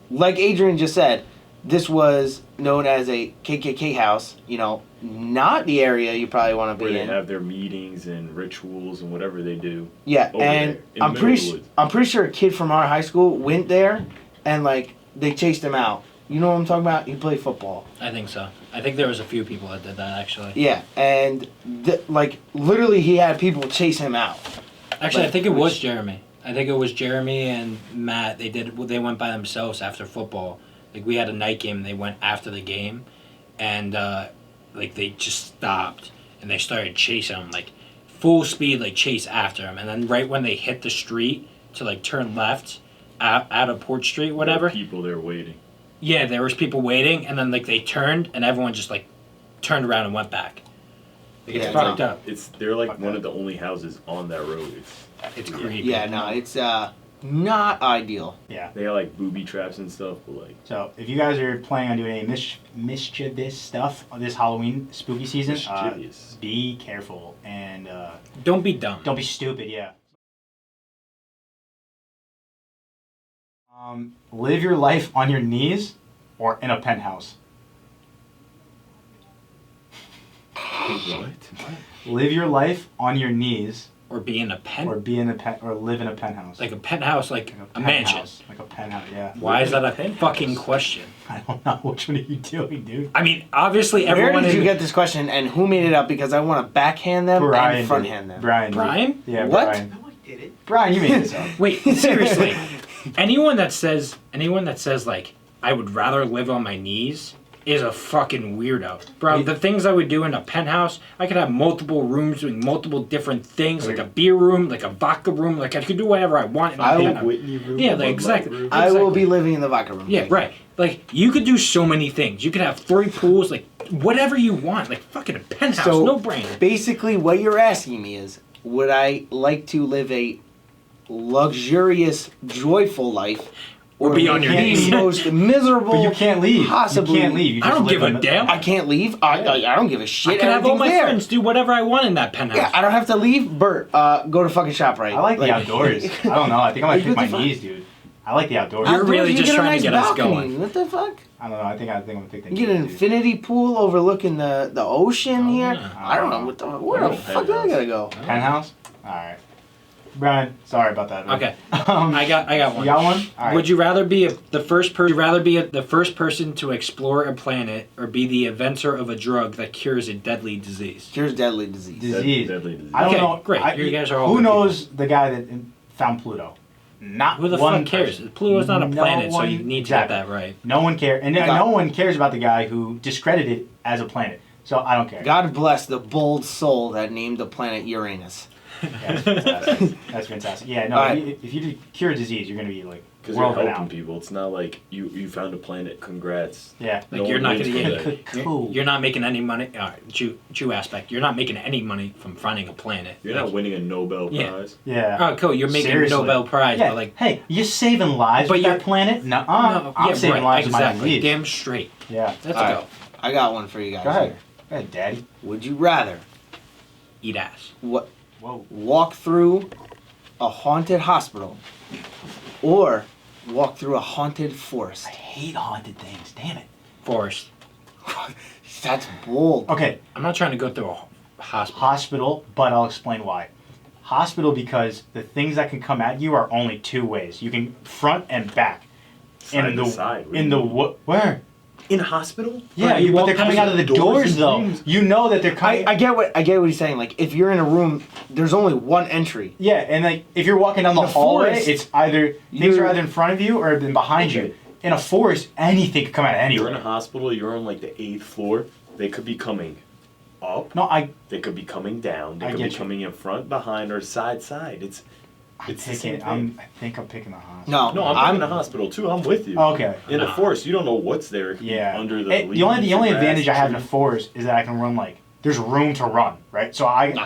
Like Adrian just said, this was known as a KKK house. You know, not the area you probably want to Where be they in. have their meetings and rituals and whatever they do. Yeah, over and there, in the I'm middle of the pretty woods. I'm pretty sure a kid from our high school went there, and like they chased him out. You know what I'm talking about? He played football. I think so. I think there was a few people that did that actually. Yeah, and like literally, he had people chase him out. Actually, Like, I think it was which- Jeremy. I think it was Jeremy and Matt. They went by themselves after football. Like we had a night game. They went after the game, and like they just stopped and they started chasing him like full speed, like chase after him. And then right when they hit the street to like turn left out of Port Street, There were whatever. people there waiting. Yeah, there was people waiting, and then like they turned, and everyone just like turned around and went back. Like, Yeah, it's fucked no. up. They're like Fuck one that. of the only houses on that road. It's weird. creepy. Yeah, no, it's not ideal. Yeah. They got like booby traps and stuff, but like So if you guys are planning on doing any mischievous stuff this Halloween spooky season, mischievous. be careful and Don't be dumb. don't be stupid. Yeah. Live your life on your knees or in a penthouse. What? Live your life on your knees Or be in a pen. or be in a or live in a penthouse. Like a penthouse, like a penthouse, mansion. Like a penthouse. Yeah. Why is that a Penthouse. fucking question? I don't know which one are you doing, dude. I mean, obviously Where everyone did you in get this question, and who made it up? Because I want to backhand them Brian. and fronthand them. Brian. did. Brian? Yeah. What? Brian. No, I did it. Brian, you made this up. Wait, seriously. anyone that says like I would rather live on my knees is a fucking weirdo. Bro, the things I would do in a penthouse, I could have multiple rooms doing multiple different things, like a beer room, like a vodka room, like I could do whatever I want in a I will- penthouse. Whitney room. Yeah, Bud like, Light exactly. room. I will Exactly. be living in the vodka room. Yeah, right. Like, you could do so many things. You could have 3 pools, like, whatever you want. Like, fucking a penthouse, So no brainer. basically, what you're asking me is, would I like to live a luxurious, joyful life, or be on your the knees? most miserable? But you can't leave. Possibly. You can't leave. You I just don't live give a in the- damn. I can't leave. I don't give a I shit. can have all Everything's my there. friends do whatever I want in that penthouse. Yeah, I don't have to leave. Bert, go to fucking ShopRite. I like the outdoors. I don't know. I think I might pick my knees, dude. I like the outdoors. You're Outdoors, really you just get a trying to nice get us balcony. going. What the fuck? I don't know. I think I'm gonna pick the You knees. get an dude. infinity pool overlooking the ocean here. yeah. I don't know what the where the fuck do I gotta go? Penthouse. All right. Brian, sorry about that. Man. Okay. Um, I got one. You got one? All right. Would you rather be the first person to explore a planet, or be the inventor of a drug that cures a deadly disease? Cures deadly disease. Disease. Deadly disease. I don't Okay, know. great. You guys are all Who good knows the guy that found Pluto? Not Who the one fuck cares? person. Pluto's not a No planet, so one- you need exactly. to get that right. No one cares, and God. no one cares about the guy who discredited it as a planet. So I don't care. God bless the bold soul that named the planet Uranus. That's fantastic. That's fantastic. Yeah, no. Alright. If you cure a disease, you're gonna be like Because you're world helping renowned. people. It's not like you found a planet. Congrats. Yeah. Like No you're one not wins gonna for get that. Cool. You're not making any money. Jew aspect. You're not making any money from finding a planet. You're not winning a Nobel Yeah. Prize. Yeah. Oh, cool. You're making Seriously. a Nobel Prize, Yeah. but like. Hey, you're saving lives But with you're- that planet? No, I'm saving lives with my exactly. disease. Damn straight. Yeah. Let's Alright. go. I got one for you guys. Go ahead. Here. Go ahead, Daddy. Would you rather Eat ass. what Whoa. walk through a haunted hospital or walk through a haunted forest? I hate haunted things. Damn it. Forest. That's bold. Okay, I'm not trying to go through a hospital. hospital, but I'll explain why. Hospital because the things that can come at you are only two ways. You can front and back. Side in to the side. What in do the you mean? what? Where? In a hospital? Yeah, you but walk they're coming past out of the doors doors and though. rooms. You know that they're coming. I get what you're saying. Like if you're in a room, there's only one entry. Yeah, and like if you're walking down the In a hallway, forest, it's either things you're- are either in front of you or then behind Okay. you. In a forest, anything could come out of You're in a anywhere. hospital. You're on like the 8th floor. They could be coming up. No, They could be coming down. They I could be get you. coming in front, behind, or side. It's the same thing. I think I'm picking the hospital. No, I'm in a hospital too. I'm with you. Okay. In the forest, you don't know what's there. It could be Yeah. under the Hey, leaves. the only or grass, advantage I have in a trees. forest is that I can run like there's room to run, right? So I'm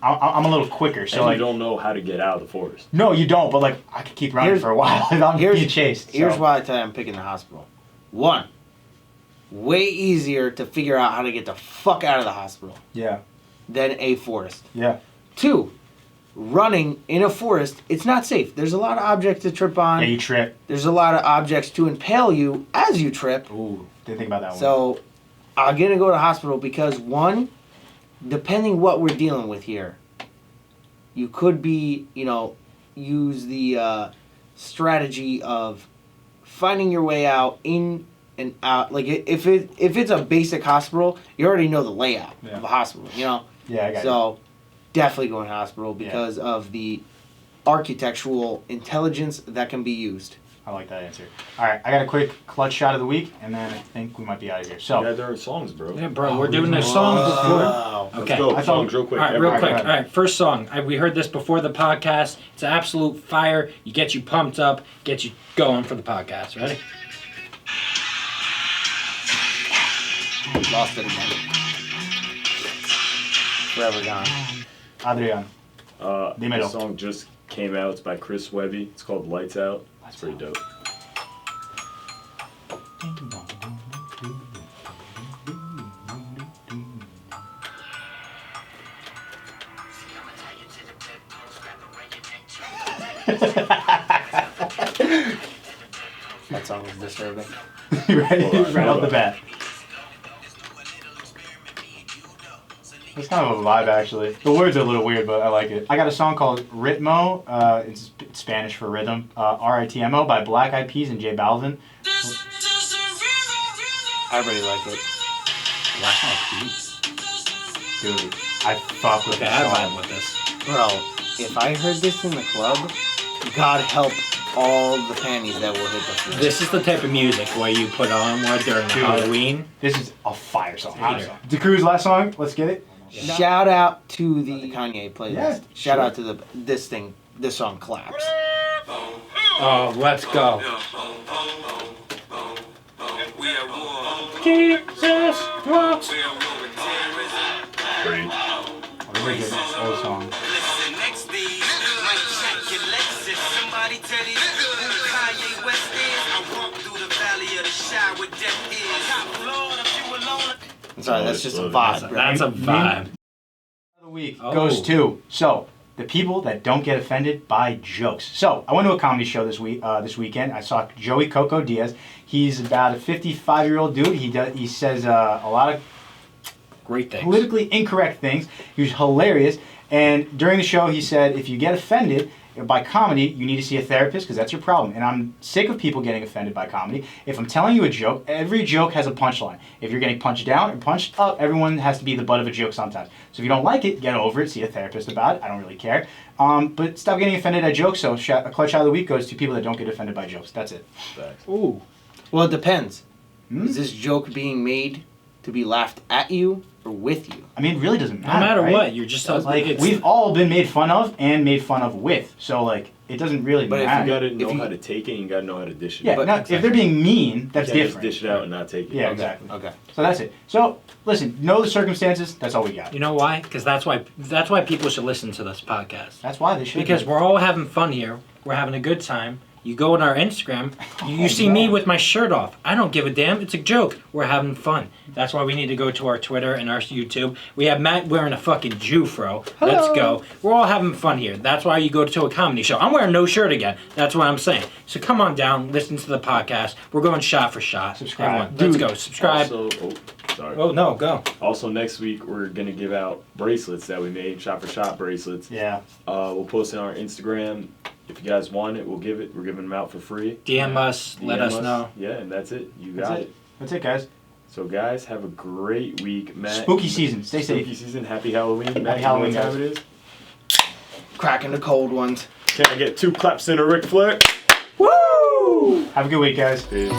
a little quicker. So And like you don't know how to get out of the forest. no, you don't. But like I could keep running Here's- for a while if I'm here's- being chased. Here's so. why I tell you I'm picking the hospital. One, way easier to figure out how to get the fuck out of the hospital Yeah. than a forest. Yeah. Two, running in a forest, it's not safe. There's a lot of objects to trip on. Yeah, you trip. There's a lot of objects to impale you as you trip. Ooh, didn't think about that one. So I'm gonna go to hospital because one, depending what we're dealing with here, you could be, use the strategy of finding your way out in and out. Like if it's a basic hospital, you already know the layout Yeah. of a hospital. Yeah, I got So definitely going to hospital because of the architectural intelligence that can be used. I like that answer. All right, I got a quick clutch shot of the week, and then I think we might be out of here. So, Yeah, there are songs, bro. Yeah, bro, we're doing a song before. Wow. Let's Okay. go. I thought- Songs real quick. All right, real Everybody. quick. go All ahead. right, first song. We heard this before the podcast. It's an absolute fire. You get you pumped up, get you going for the podcast. Ready? Lost it again. Forever gone. Adrian. Dímelo. This song just came out. It's by Chris Webby. It's called Lights Out. It's pretty dope. That song was disturbing. right off the bat. It's kind of a vibe, actually. The words are a little weird, but I like it. I got a song called Ritmo. It's Spanish for rhythm. RITMO by Black Eyed Peas and J Balvin. I really like it. Black Eyed Peas. Dude, I fuck with Okay, this I song. vibe with this. Bro, if I heard this in the club, God help all the panties that will hit the floor. This is the type of music where you put on more during Dude. Halloween. This is a fire song. Hater. DeCruz, last song. Let's get it. Shout out to the Kanye playlist. Yeah, Shout sure. out to this song claps. Oh, let's go. Jesus walks. Great. Oh, this very good old song. Sorry, that's just a vibe. That's a vibe. The week goes to the people that don't get offended by jokes. So I went to a comedy show this weekend. I saw Joey Coco Diaz. He's about a 55-year-old dude. He says a lot of Great things. politically incorrect things. He was hilarious. And during the show, he said, if you get offended by comedy, you need to see a therapist because that's your problem. And I'm sick of people getting offended by comedy. If I'm telling you a joke, every joke has a punchline. If you're getting punched down or punched up, everyone has to be the butt of a joke sometimes. So if you don't like it, get over it, see a therapist about it. I don't really care. But stop getting offended at jokes. So a clutch shot of the week goes to people that don't get offended by jokes. That's it. Ooh. Well, it depends. Is this joke being made to be laughed at you or with you? I mean, it really doesn't matter. No matter right? what, you're just Like, we've all been made fun of and made fun of with. So, like, it doesn't really But matter. if you gotta know how to take it, you gotta know how to dish it. Yeah, out. but if they're being mean, that's you can't different. just dish it out and not take it. Yeah, exactly. Okay. So that's it. So, listen, know the circumstances. That's all we got. You know why? Because that's why people should listen to this podcast. That's why they should. Because we're all having fun here. We're having a good time. You go on our Instagram, you see me with my shirt off. I don't give a damn. It's a joke. We're having fun. That's why we need to go to our Twitter and our YouTube. We have Matt wearing a fucking Jew-fro. Let's go. We're all having fun here. That's why you go to a comedy show. I'm wearing no shirt again. That's what I'm saying. So come on down, listen to the podcast. We're going shot for shot. Subscribe. Everyone, let's go. Subscribe. Also, sorry. Oh, no, go. Also, next week we're gonna give out bracelets that we made, Shot for Shot bracelets. Yeah. We'll post it on our Instagram. If you guys want it, we'll give it. We're giving them out for free. DM us. Let us know. Yeah, and that's it. You That's got it. it. That's it, guys. So, guys, have a great week, Matt. Spooky season. Stay safe. Spooky season. Happy Halloween. Matt, Halloween, you know what time guys. it is? Cracking the cold ones. Can I get 2 claps in a Ric Flair? Woo! Have a good week, guys. Peace.